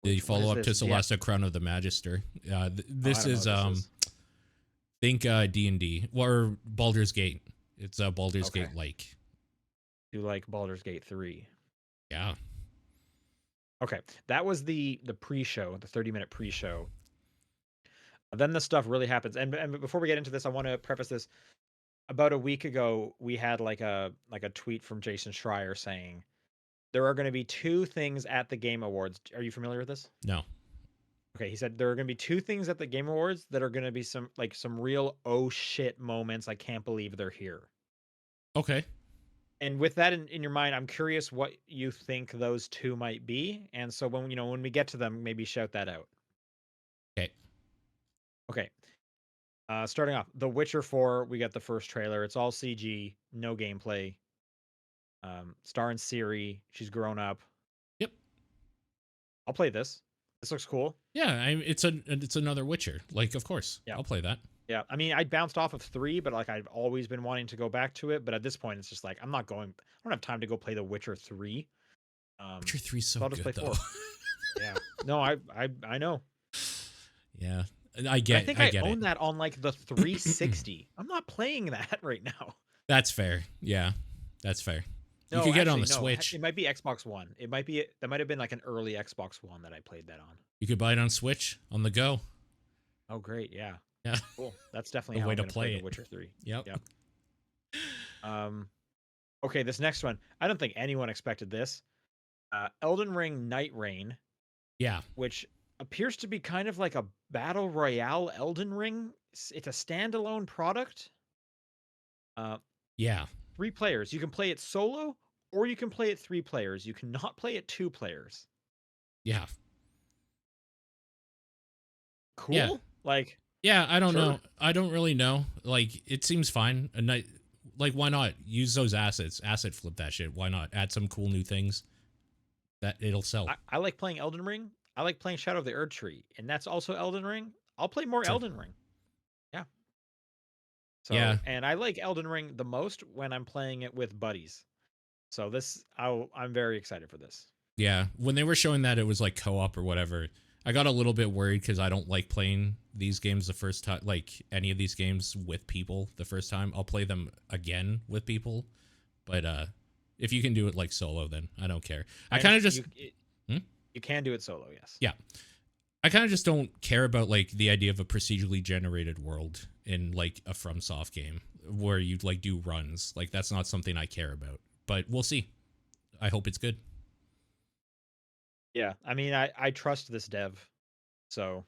The What follow is up to this? Yeah. Celeste Crown of the Magister. Oh, I This don't know is what this is. think D&D or Baldur's Gate. It's Baldur's Okay. Gate like. You like Baldur's Gate 3. Yeah. Okay. That was the pre-show, the 30-minute pre-show. Then the stuff really happens. And before we get into this, I want to preface this. About a week ago, we had like a tweet from Jason Schreier saying there are going to be two things at the Game Awards. Are you familiar with this? No. Okay, he said there are going to be two things at the Game Awards that are going to be some real oh shit moments. I can't believe they're here. Okay. And with that in your mind, I'm curious what you think those two might be. And so when we get to them, maybe shout that out. Okay. Okay. Starting off, The Witcher 4, we got the first trailer. It's all CG, no gameplay. Starring Ciri, she's grown up. Yep. I'll play this. This looks cool. Yeah, it's another Witcher. Like, of course, Yeah. I'll play that. Yeah. I mean, I bounced off of 3, but like I've always been wanting to go back to it. But at this point, it's just like I'm not going. I don't have time to go play The Witcher 3. Witcher 3 is so So I'll just play good though. 4. Yeah. No, I know. Yeah, I think I get own it. that on like the 360. I'm not playing that right now. That's fair. Yeah, that's fair. You No, could get it on actually, the no. Switch. It might be Xbox One. It might be that might have been like an early Xbox One that I played that on. You could buy it on Switch on the go. Oh, great! Yeah, Yeah, cool. That's definitely a how way I'm to going to play play The it. Witcher 3. Yep. Yep. Okay, this next one. I don't think anyone expected this. Elden Ring Night Rain, Yeah. which appears to be kind of like a battle royale Elden Ring. It's a standalone product. Uh, Yeah. 3 players. You can play it solo or you can play it 3 players. You cannot play it 2 players. Yeah. Yeah. Cool? Like, Yeah, I don't sure. know. I don't really know. Like, it seems fine. A night, like, why not use those assets? Asset flip that shit. Why not add some cool new things that it'll sell? I like playing Elden Ring. I like playing Shadow of the Erd Tree, and that's also Elden Ring. I'll play more Sure. Elden Ring. Yeah. So, Yeah. and I like Elden Ring the most when I'm playing it with buddies. So I'm very excited for this. Yeah. When they were showing that it was like co-op or whatever, I got a little bit worried because I don't like playing these games the first time, like any of these games with people the first time. I'll play them again with people, but if you can do it like solo, then I don't care. I kind of just you can do it solo, yes. Yeah. I kind of just don't care about like the idea of a procedurally generated world in like a FromSoft game where you like do runs. Like that's not something I care about. But we'll see. I hope it's good. Yeah, I mean, I trust this dev, so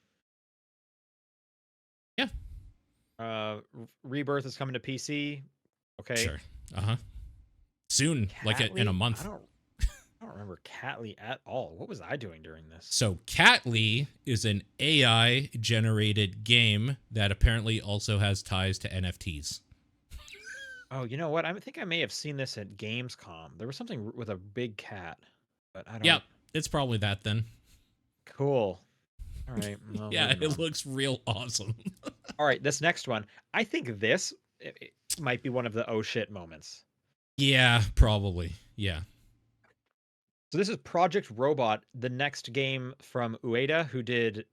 Yeah. Rebirth is coming to PC. Okay. Sure. Uh-huh. Soon, like in a Catly? month. I don't remember Catly at all. What was I doing during this? So Catly is an AI generated game that apparently also has ties to NFTs. Oh, you know what? I think I may have seen this at Gamescom. There was something with a big cat, but I don't. Yeah, it's probably that then. Cool. All right. Well, Yeah, moving it on. looks real awesome. All right, this next one. I think this it might be one of the oh shit moments. Yeah, probably. Yeah. So this is Project Robot, the next game from Ueda, who did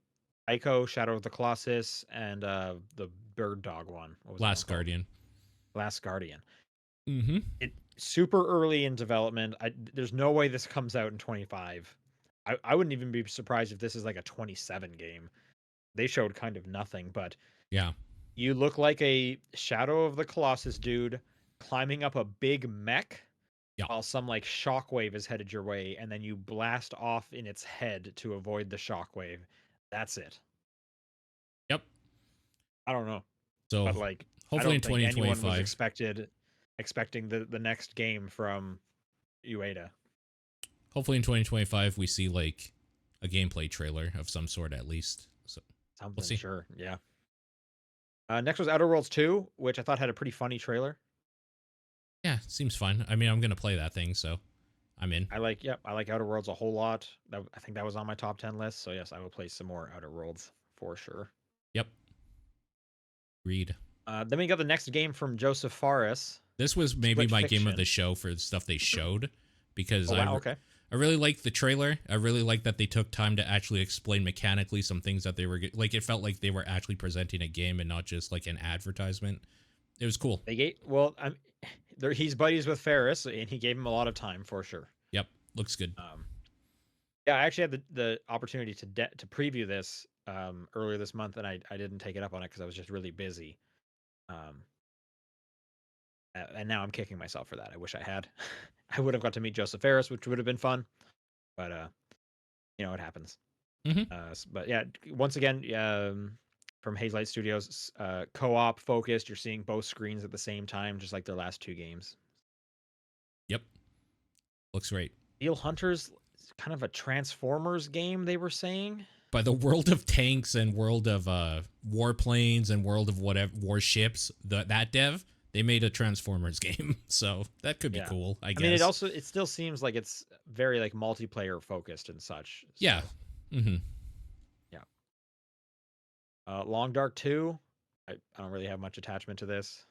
Ico, Shadow of the Colossus, and the Bird Dog one. What was that Last one called? Guardian. Last Guardian. Mm-hmm. It super early in development. There's no way this comes out in 25. I wouldn't even be surprised if this is like a 27 game. They showed kind of nothing, but Yeah. you look like a Shadow of the Colossus dude climbing up a big mech Yeah. while some like shockwave is headed your way, and then you blast off in its head to avoid the shockwave. That's it. Yep. I don't know, So but like I hopefully in don't think anyone was 2025. expecting the next game from Ueda. Hopefully in 2025 we see like a gameplay trailer of some sort at least. So Something, see. sure, yeah. Next was Outer Worlds 2, which I thought had a pretty funny trailer. Yeah, seems fun. I mean, I'm gonna play that thing, so I'm in. I like Outer Worlds a whole lot. I think that was on my top 10 list. So yes, I will play some more Outer Worlds for sure. Yep. Read. Then we got the next game from Joseph Fares. This was maybe Split my Fiction. game of the show for the stuff they showed because Oh, wow, okay. I really liked the trailer. I really liked that they took time to actually explain mechanically some things that they were like. It felt like they were actually presenting a game and not just like an advertisement. It was cool. They gave he's buddies with Ferris, and he gave him a lot of time for sure. Yep, looks good. Yeah, I actually had the opportunity to preview this earlier this month, and I didn't take it up on it because I was just really busy. And now I'm kicking myself for that. I wish I had. I would have got to meet Joseph Ferris, which would have been fun, but it happens. But yeah, once again, from Hazelight Studios, co-op focused. You're seeing both screens at the same time, just like their last 2 games. Yep, looks great. Steel Hunters, kind of a Transformers game, they were saying. by the world of tanks and world of warplanes and world of whatever warships, that dev, they made a Transformers game. So that could be Yeah. cool, I I mean, guess. it still seems like it's very like multiplayer focused and such. Yeah. So Mm-hmm. yeah. Long Dark 2. I don't really have much attachment to this.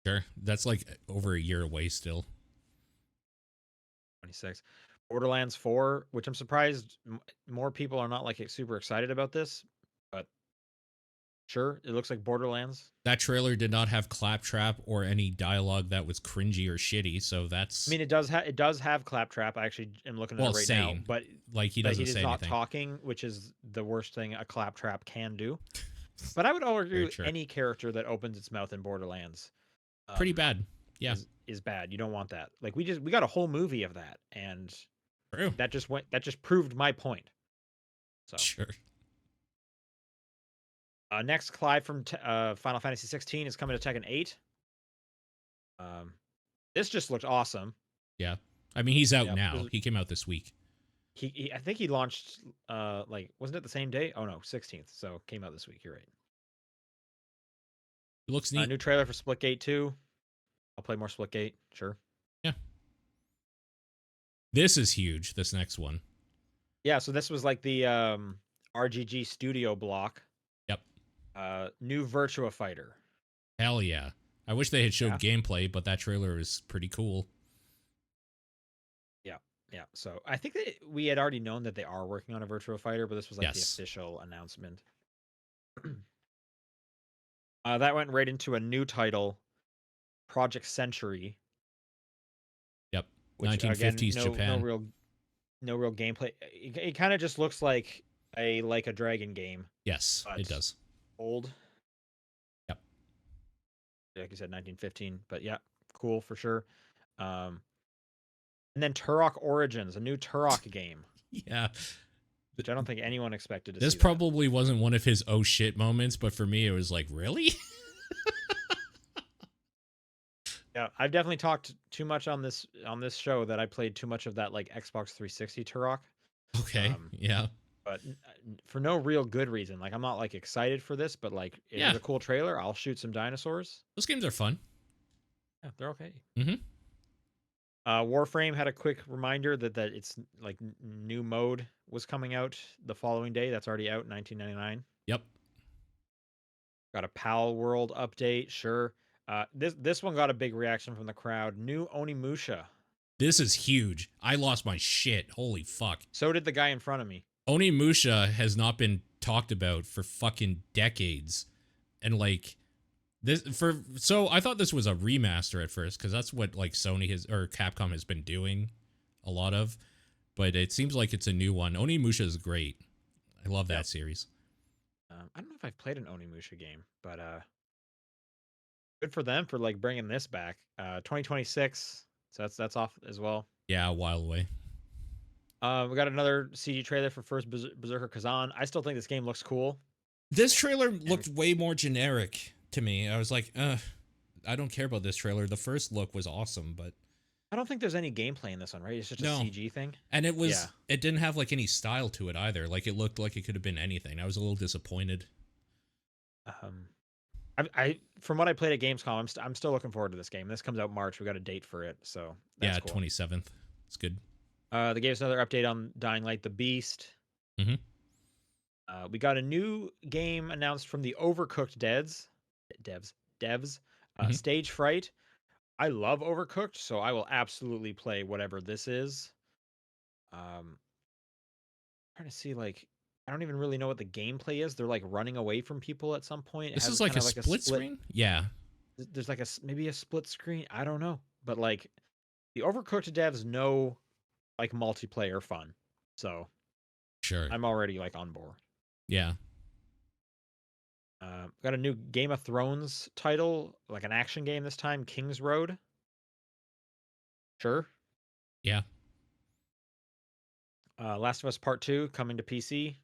Sure. That's like over a year away still. 26. Borderlands 4, which I'm surprised more people are not like super excited about this, but sure, it looks like Borderlands. That trailer did not have claptrap or any dialogue that was cringy or shitty, so I that's mean, it does have Claptrap. I actually am looking at well it right now, sane. Like he he doesn't is say not anything. talking, which is the worst thing a Claptrap can do. But I would Very argue true. any character that opens its mouth in Borderlands Pretty bad. Yeah. is bad. You don't want that. Like we got a whole movie of that, and True. that just proved my point. So Sure. next, Clive from Final Fantasy 16 is coming to Tekken 8. This just looked awesome. Yeah. I mean, he's out Yeah, now. He came out this week. I think he launched like wasn't it the same day? Oh no, 16th. So came out this week. You're right. It looks A neat. new trailer for Splitgate 2. I'll play more Splitgate, sure. Yeah. This is huge, this next one. Yeah, so this was like the RGG Studio block. Yep. New Virtua Fighter. Hell yeah. I wish they had showed Yeah. gameplay, but that trailer is pretty cool. Yeah. Yeah. So I think that we had already known that they are working on a Virtua Fighter, but this was like the Yes. official announcement. That went right into a new title, Project Century, Yep. which again, 1950s Japan. no real gameplay. It kind of just looks like a Dragon game, Yes, but it does. old. Yep. Like you said, 1915. But yeah, cool for sure. And then Turok Origins, a new Turok game, Yeah. which I don't think anyone expected to This see that. probably wasn't one of his oh shit moments, but for me it was like, really? Yeah, I've definitely talked too much on this show that I played too much of that like Xbox 360 Turok. Okay. Yeah. But for no real good reason. Like I'm not like excited for this, but like it Yeah. was a cool trailer. I'll shoot some dinosaurs. Those games are fun. Yeah, they're okay. Mm-hmm. Warframe had a quick reminder that it's like new mode was coming out the following day. That's already out, 1999. Yep. Got a PAL World update, sure. This one got a big reaction from the crowd. New Onimusha. This is huge. I lost my shit. Holy fuck. So did the guy in front of me. Onimusha has not been talked about for fucking decades. And like so I thought this was a remaster at first because that's what like Sony has or Capcom has been doing a lot of, but it seems like it's a new one. Onimusha is great. I love that series. I don't know if I've played an Onimusha game, but good for them for like bringing this back. 2026, so that's off as well. Yeah, a while away. We got another CG trailer for first Berserker Kazan. I still think this game looks cool. This trailer looked way more generic to me. I was like, I don't care about this trailer. The first look was awesome, but I don't think there's any gameplay in this one, right? It's just a CG thing. And it didn't have like any style to it either. Like it looked like it could have been anything. I was a little disappointed. I from what I played at Gamescom, I'm still looking forward to this game. This comes out March. We got a date for it, so that's cool. 27th. It's good. They gave us another update on Dying Light: The Beast. Mm-hmm. We got a new game announced from the Overcooked devs. Mm-hmm. Stage Fright. I love Overcooked, so I will absolutely play whatever this is. Trying to see like I don't even really know what the gameplay is. They're like running away from people at some point. This is like a split screen? Yeah. There's like maybe a split screen. I don't know. But like the Overcooked devs know like multiplayer fun. So sure. I'm already like on board. Yeah. Got a new Game of Thrones title, like an action game this time, King's Road. Sure. Yeah. Last of Us Part 2 coming to PC.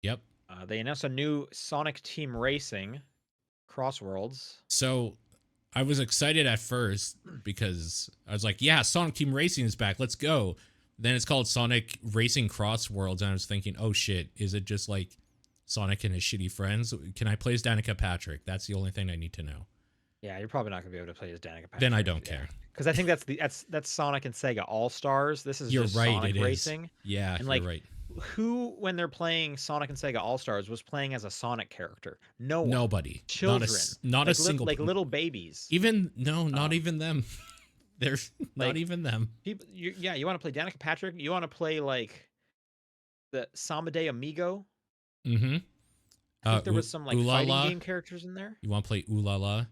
Yep. They announced a new Sonic Team Racing Crossworlds. So I was excited at first because I was like, yeah, Sonic Team Racing is back. Let's go. Then it's called Sonic Racing Cross Worlds, and I was thinking, oh shit, is it just like Sonic and his shitty friends? Can I play as Danica Patrick? That's the only thing I need to know. Yeah, you're probably not gonna be able to play as Danica Then I Patrick. don't Yeah, care. because I think that's Sonic and Sega All Stars. This is You're just right, Sonic it is. Racing, Yeah, and you're like, right. who when they're playing Sonic and Sega All Stars was playing as a Sonic character? No one. Nobody. Children, Not a single like little babies. even no, not Um, even them. They're not like even them. people. Yeah, you want to play Danica Patrick? You want to play like the Samba de Amigo? Mhm. I think there was some like Ooh La fighting La. game characters in there. You want to play Ooh La La? Yeah,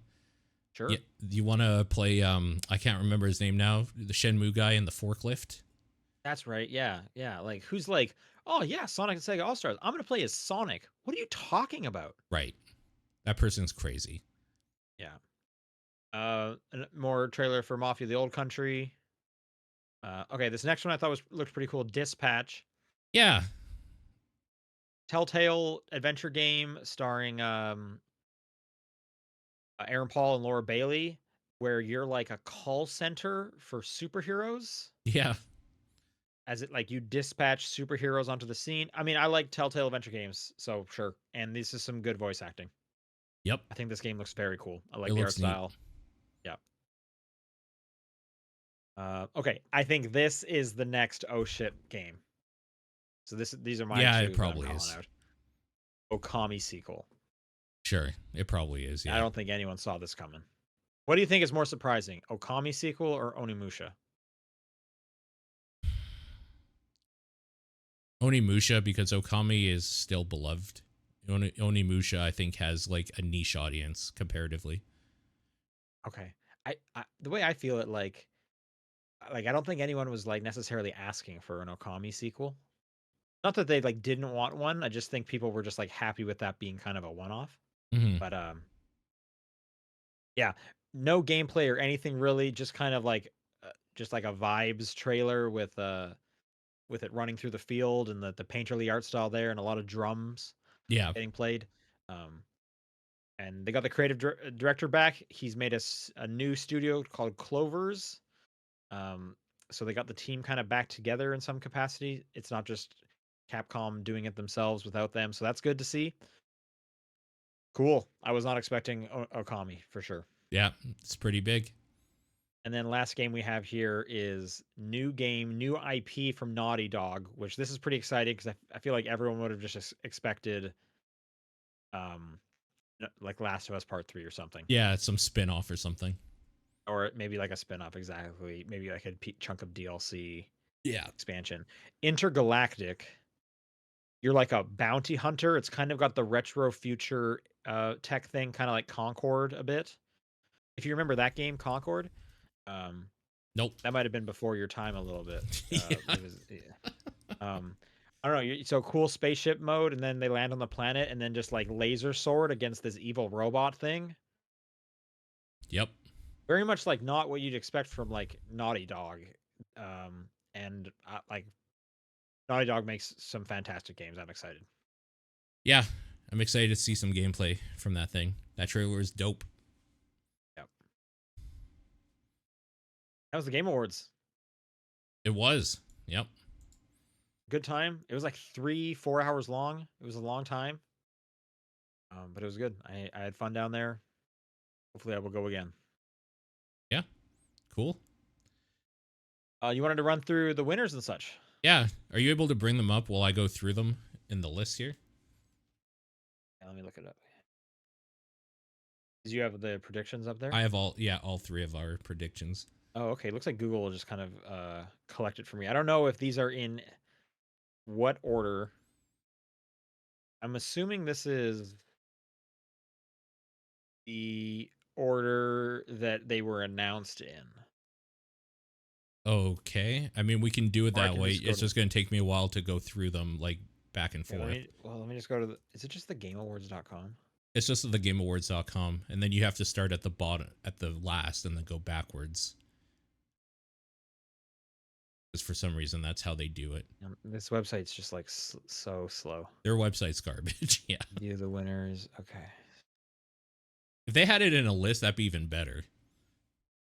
Sure. you want to play I can't remember his name now, the Shenmue guy in the forklift? That's right. Yeah, yeah. Like who's like, oh yeah, Sonic and Sega All Stars. I'm gonna play as Sonic. What are you talking about? Right. That person's crazy. Yeah. More trailer for Mafia: The Old Country. Okay, this next one I thought was looked pretty cool. Dispatch, Yeah. Telltale adventure game starring Aaron Paul and Laura Bailey, where you're like a call center for superheroes. Yeah. As it like you dispatch superheroes onto the scene. I mean, I like Telltale adventure games, so sure. And this is some good voice acting. Yep. I think this game looks very cool. I It like the art looks neat. style. Yeah. Okay, I think this is the next oh shit game. So these are my Yeah, it two that I'm probably calling is. out. Okami sequel. Sure. It probably is, I yeah. don't think anyone saw this coming. What do you think is more surprising, Okami sequel or Onimusha? Onimusha, because Okami is still beloved. Onimusha, I think, has like a niche audience comparatively. Okay, I the way I feel it, like I don't think anyone was like necessarily asking for an Okami sequel. Not that they like didn't want one. I just think people were just like happy with that being kind of a one-off. Hmm. But yeah, no gameplay or anything really. Just kind of like just like a vibes trailer with it running through the field and the painterly art style there and a lot of drums Yeah. getting played. Um, and they got the creative director back. He's made a new studio called Clovers. Um, so they got the team kind of back together in some capacity. It's not just Capcom doing it themselves without them. So that's good to see. Cool. I was not expecting Okami for sure. Yeah. It's pretty big. And then last game we have here is new game, new IP from Naughty Dog, which this is pretty exciting because I feel like everyone would have just expected um like Last of Us Part 3 or something. Yeah, it's some spin off or something. Or maybe like a spin-off, exactly. Maybe like a chunk of DLC Yeah. expansion. Intergalactic, you're like a bounty hunter. It's kind of got the retro future tech thing, kind of like Concord a bit. If you remember that game, Concord, um, Nope. that might have been before your time a little bit. Yeah. It was, yeah. I don't know. So cool spaceship mode, and then they land on the planet, and then just like laser sword against this evil robot thing. Yep. Very much like not what you'd expect from like Naughty Dog, and like Naughty Dog makes some fantastic games. I'm excited. Yeah. I'm excited to see some gameplay from that thing. That trailer is dope. Yep. That was the Game Awards. It was. Yep. Good time. It was like 3-4 hours long. It was a long time, but it was good. I had fun down there. Hopefully, I will go again. Yeah. Cool. You wanted to run through the winners and such. Yeah. Are you able to bring them up while I go through them in the list here? Yeah, let me look it up. Did you have the predictions up there? I have all three of our predictions. Oh, okay. Looks like Google will just kind of collect it for me. I don't know if these are in what order. I'm assuming this is the order that they were announced in. Okay. I mean, we can do it Or I that can way. just go It's to. just going to take me a while to go through them, like back and Yeah, forth. let me just go to the. Is it just the GameAwards.com? It's just the GameAwards.com, and then you have to start at the bottom, at the last, and then go backwards. Because for some reason, that's how they do it. This website's just like so slow. Their website's garbage. Yeah. View the winners. Okay. If they had it in a list, that'd be even better.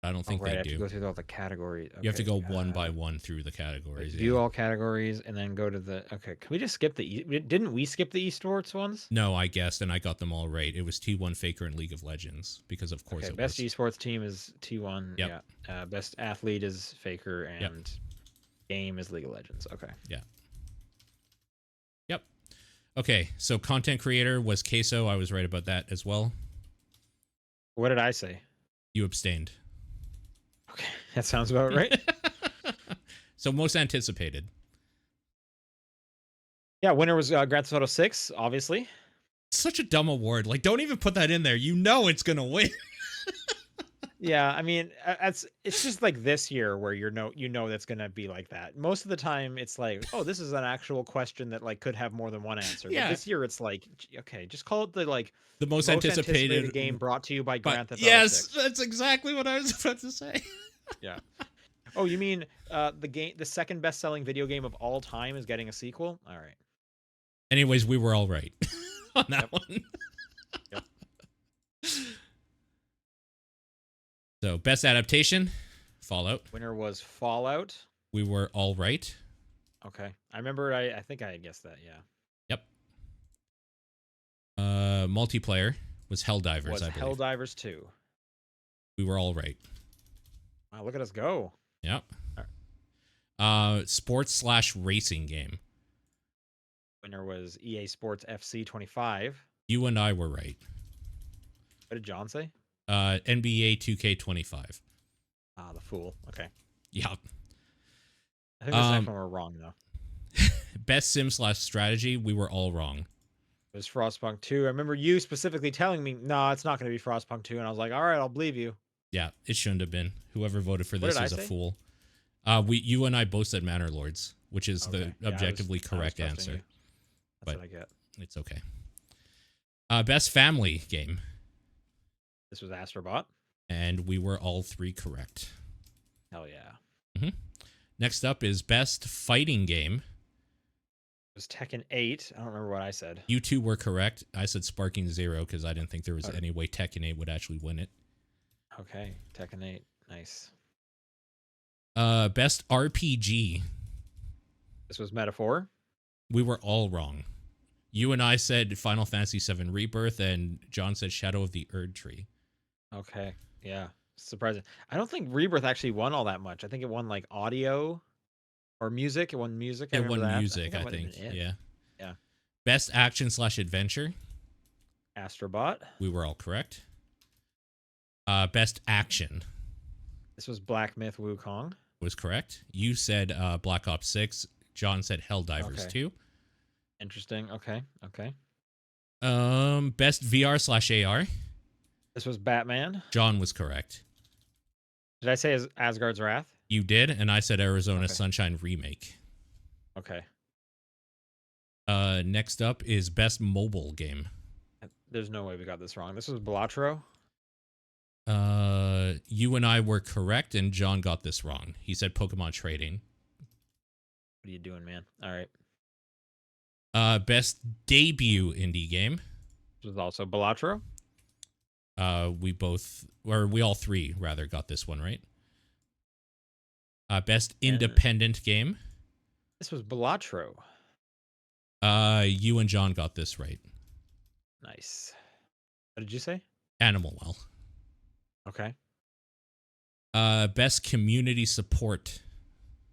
I don't Oh, think right. they I have to do. go through all the categories. You have to Okay. go one by one through the categories. View Yeah. all categories and then go to the. Okay. Can we just skip the? Didn't we skip the esports ones? No, I guessed, and I got them all right. It was T1 Faker and League of Legends because, of course, Okay. it Best was. esports team is T1. Yep. Yeah. Best athlete is Faker Yep. and game is League of Legends. Okay. Yeah. Yep. Okay. So content creator was Queso. I was right about that as well. What did I say? You abstained. Okay. That sounds about right. So most anticipated. Yeah. Winner was Grand Theft Auto 6, obviously. Such a dumb award. Like, don't even put that in there. You know it's gonna win. Yeah, I mean, it's just like this year where you know that's gonna be like that. Most of the time, it's like, oh, this is an actual question that like could have more than one answer. But Yeah. this year, it's like, okay, just call it the like The most most anticipated anticipated game brought to you by But Grand Theft Auto yes, 6. that's exactly what I was about to say. Yeah. Oh, you mean the second best selling video game of all time is getting a sequel? All right. Anyways, we were all right on that Yep. one. Yep. So, best adaptation, Fallout. Winner was Fallout. We were all right. Okay, I remember. I think I guessed that. Yeah. Yep. Multiplayer was Helldivers, Was I believe. Helldivers 2. We were all right. Wow, look at us go. Yep. All Sports/racing game. Winner was EA Sports FC 25. You and I were right. What did John say? NBA 2K25. Ah, the fool. Okay. Yep. I think this next one we're wrong, though. Best sim/strategy, we were all wrong. It was Frostpunk 2. I remember you specifically telling me, no, it's not going to be Frostpunk 2. And I was like, all right, I'll believe you. Yeah, it shouldn't have been. Whoever voted for What this did I is a say? fool. You and I both said Manor Lords, which is Okay. the Yeah, objectively I was correct trusting answer. you. That's But what I get. it's okay. Best family game, This was Astrobot. and we were all three correct. Hell yeah. Next up is best fighting game. It was Tekken 8. I don't remember what I said. You two were correct. I said Sparking Zero because I didn't think there was Okay. any way Tekken 8 would actually win it. Okay. Tekken 8. Nice. Best RPG. This was Metaphor. We were all wrong. You and I said Final Fantasy VII Rebirth, and John said Shadow of the Erd Tree. Okay. Yeah. Surprising. I don't think Rebirth actually won all that much. I think it won like audio or music. It won music. I It remember won that. music, that I might have think. been it. Yeah. Yeah. Best action/adventure. Astrobot. We were all correct. Best action This was Black Myth Wukong. was correct. You said Black Ops 6. John said Helldivers Okay. 2. Interesting. Okay. Okay. Best VR/AR. This was Batman. John was correct. Did I say Asgard's Wrath? You did, and I said Arizona Okay. Sunshine Remake. Okay. Next up is best mobile game. There's no way we got this wrong. This was Balatro. You and I were correct, and John got this wrong. He said Pokemon Trading. What are you doing, man? All right. Best debut indie game. This was also Balatro. We all three rather got this one right. Best And- independent game. This was Balatro. You and John got this right. Nice. What did you say? Animal Well. Okay. Best community support.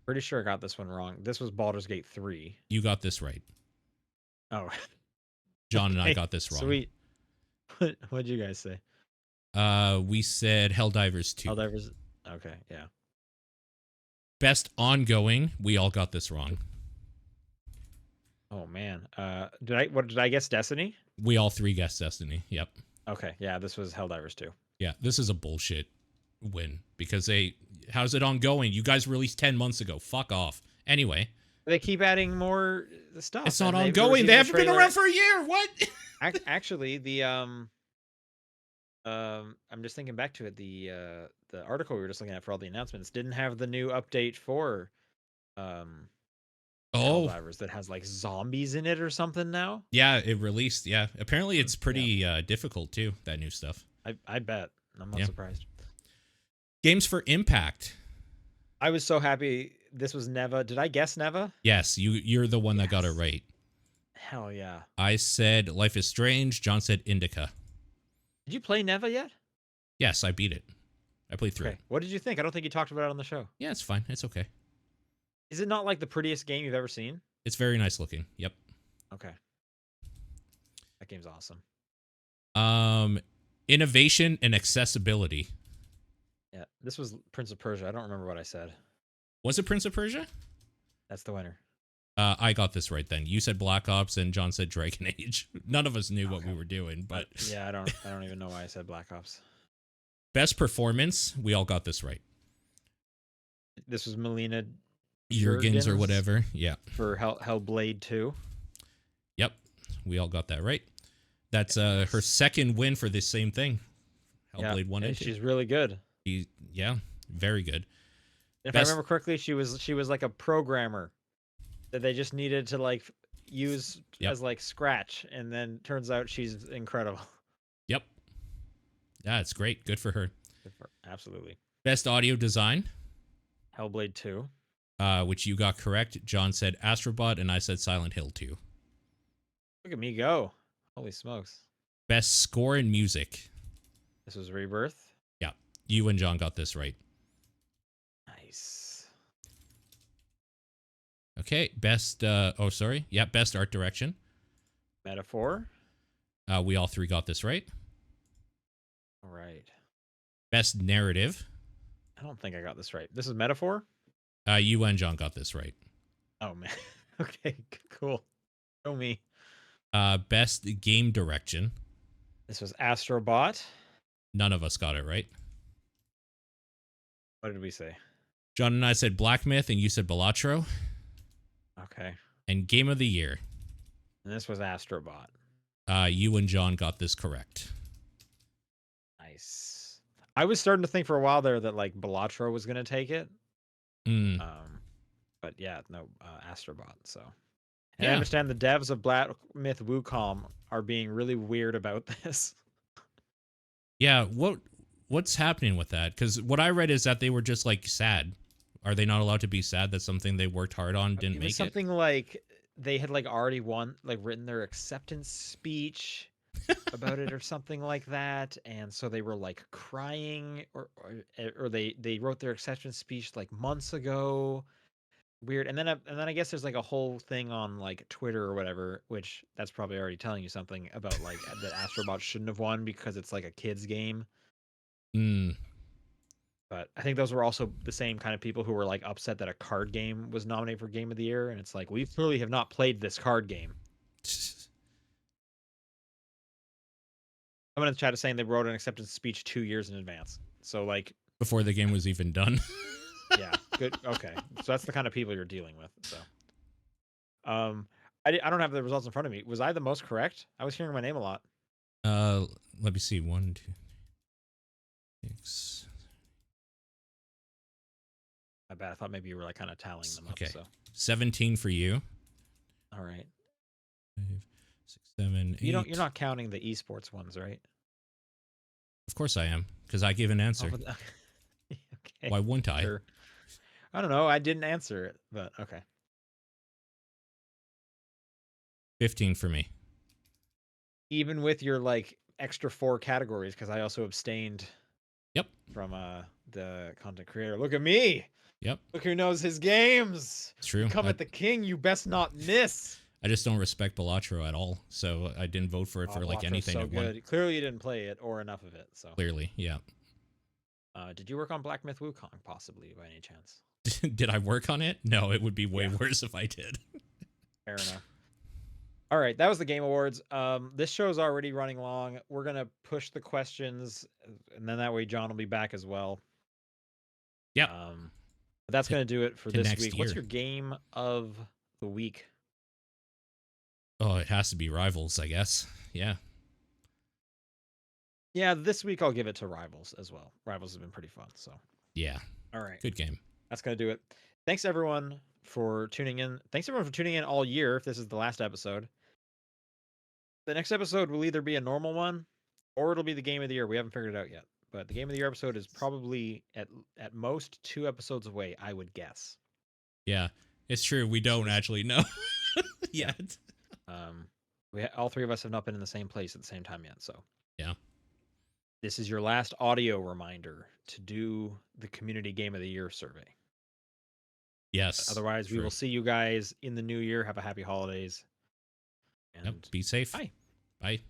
Pretty sure I got this one wrong. This was Baldur's Gate 3. You got this right. Oh. John and I Okay, got this wrong. Sweet. What'd you guys say? We said Helldivers 2. Helldivers. Okay, yeah. Best ongoing. We all got this wrong. Oh man. Did I guess Destiny? We all three guessed Destiny. Yep. Okay, yeah, this was Helldivers 2. Yeah, this is a bullshit win because how's it ongoing? You guys released 10 months ago. Fuck off. Anyway, They keep adding more stuff. it's not and ongoing. They haven't been around for a year. What? Actually, the I'm just thinking back to it. The article we were just looking at for all the announcements didn't have the new update for Oh, Helldivers that has like zombies in it or something now. yeah, it released. Yeah, apparently it's pretty difficult too. That new stuff. I bet. I'm not Yeah. surprised. Games for Impact. I was so happy this was Neva. Did I guess Neva? Yes, you're the one that got it Yes. right. Hell yeah. I said Life is Strange. John said Indica. Did you play Neva yet? Yes, I beat it. I played through Okay. it. What did you think? I don't think you talked about it on the show. Yeah, it's fine. It's okay. Is it not like the prettiest game you've ever seen? It's very nice looking. Yep. Okay. That game's awesome. Innovation and accessibility. Yeah. This was Prince of Persia. I don't remember what I said. Was it Prince of Persia? That's the winner. I got this right then. You said Black Ops and John said Dragon Age. None of us knew what we Okay. were doing, but Yeah, I don't even know why I said Black Ops. best performance, we all got this right. This was Melina Jurgens or Juergens whatever. Yeah. for Hellblade 2. Yep. We all got that right. That's her second win for this same thing. Hellblade 1 and 2. She's really good. Yeah, very good. If I remember correctly, she was like a programmer that they just needed to like use as like Scratch, and then turns out she's incredible. Yep. Yeah, it's great. Good for her. Absolutely. Best audio design, Hellblade 2. which you got correct. John said Astrobot, and I said Silent Hill 2. Look at me go. Holy smokes. Best score and music. This was Rebirth. Yeah, you and John got this right. Nice. Okay, best. Yeah, best art direction. Metaphor. We all three got this right. All right. Best narrative. I don't think I got this right. This is Metaphor? You and John got this right. Oh, man. Okay, cool. Show me. Best game direction. This was Astrobot. None of us got it right. What did we say? John and I said Black Myth, and you said Balatro. Okay. And game of the year. And this was Astrobot. You and John got this correct. Nice. I was starting to think for a while there that like Balatro was going to take it. Mm. But yeah, no, Astrobot. So and Yeah. I understand the devs of Black Myth Wukong are being really weird about this. Yeah, what's happening with that? Because what I read is that they were just like sad. Are they not allowed to be sad that something they worked hard on didn't It make was something like they had like already written their acceptance speech about it or something like that, and so they were like crying or they wrote their acceptance speech like months ago. Weird. And then I guess there's like a whole thing on like Twitter or whatever, which that's probably already telling you something about like that Astrobot shouldn't have won because it's like a kids game. it? But I think those were also the same kind of people who were like upset that a card game was nominated for Game of the Year, and it's like we clearly have not played this card game. Someone in the chat is saying they wrote an acceptance speech 2 years in advance. So like Before the game was even done. yeah, good. Okay, so that's the kind of people you're dealing with. So, I don't have the results in front of me. Was I the most correct? I was hearing my name a lot. Let me see. 1, 2, 6. I bet I thought maybe you were like kind of tallying them up. Okay. So 17 for you. all right, 5, 6, 7, 8. you're not counting the esports ones, right? Of course I am, because I gave an answer. Oh, okay. Why wouldn't I? Sure. I don't know. I didn't answer it, but okay. 15 for me. Even with your like extra 4 categories, because I also abstained. Yep. From the content creator. Look at me. Yep. Look who knows his games. It's true. Come at the king, you best not miss. I just don't respect Balatro at all, so I didn't vote for it for like Balatros anything so it won. good. Clearly you didn't play it or enough of it. So Clearly, yeah. did you work on Black Myth Wukong possibly by any chance? Did I work on it? No, it would be way worse if I did. Fair enough. All right, that was the Game Awards. This show's already running long. We're gonna push the questions, and then that way John will be back as well. Yeah. But that's gonna do it for this next week. What's year. your game of the week? Oh, it has to be Rivals, I guess. Yeah. Yeah, this week I'll give it to Rivals as well. Rivals has been pretty fun. So Yeah. all right. Good game. That's going to do it. Thanks, everyone, for tuning in. Thanks, everyone, for tuning in all year if this is the last episode. The next episode will either be a normal one or it'll be the Game of the Year. We haven't figured it out yet. but the game of the year episode is probably at most 2 episodes away, I would guess. Yeah, it's true. We don't actually know Yeah. yet. All three of us have not been in the same place at the same time yet, so Yeah. this is your last audio reminder to do the community game of the year survey. Yes. Otherwise, we True. will see you guys in the new year. Have a happy holidays. Yep. And Be safe. bye. Bye.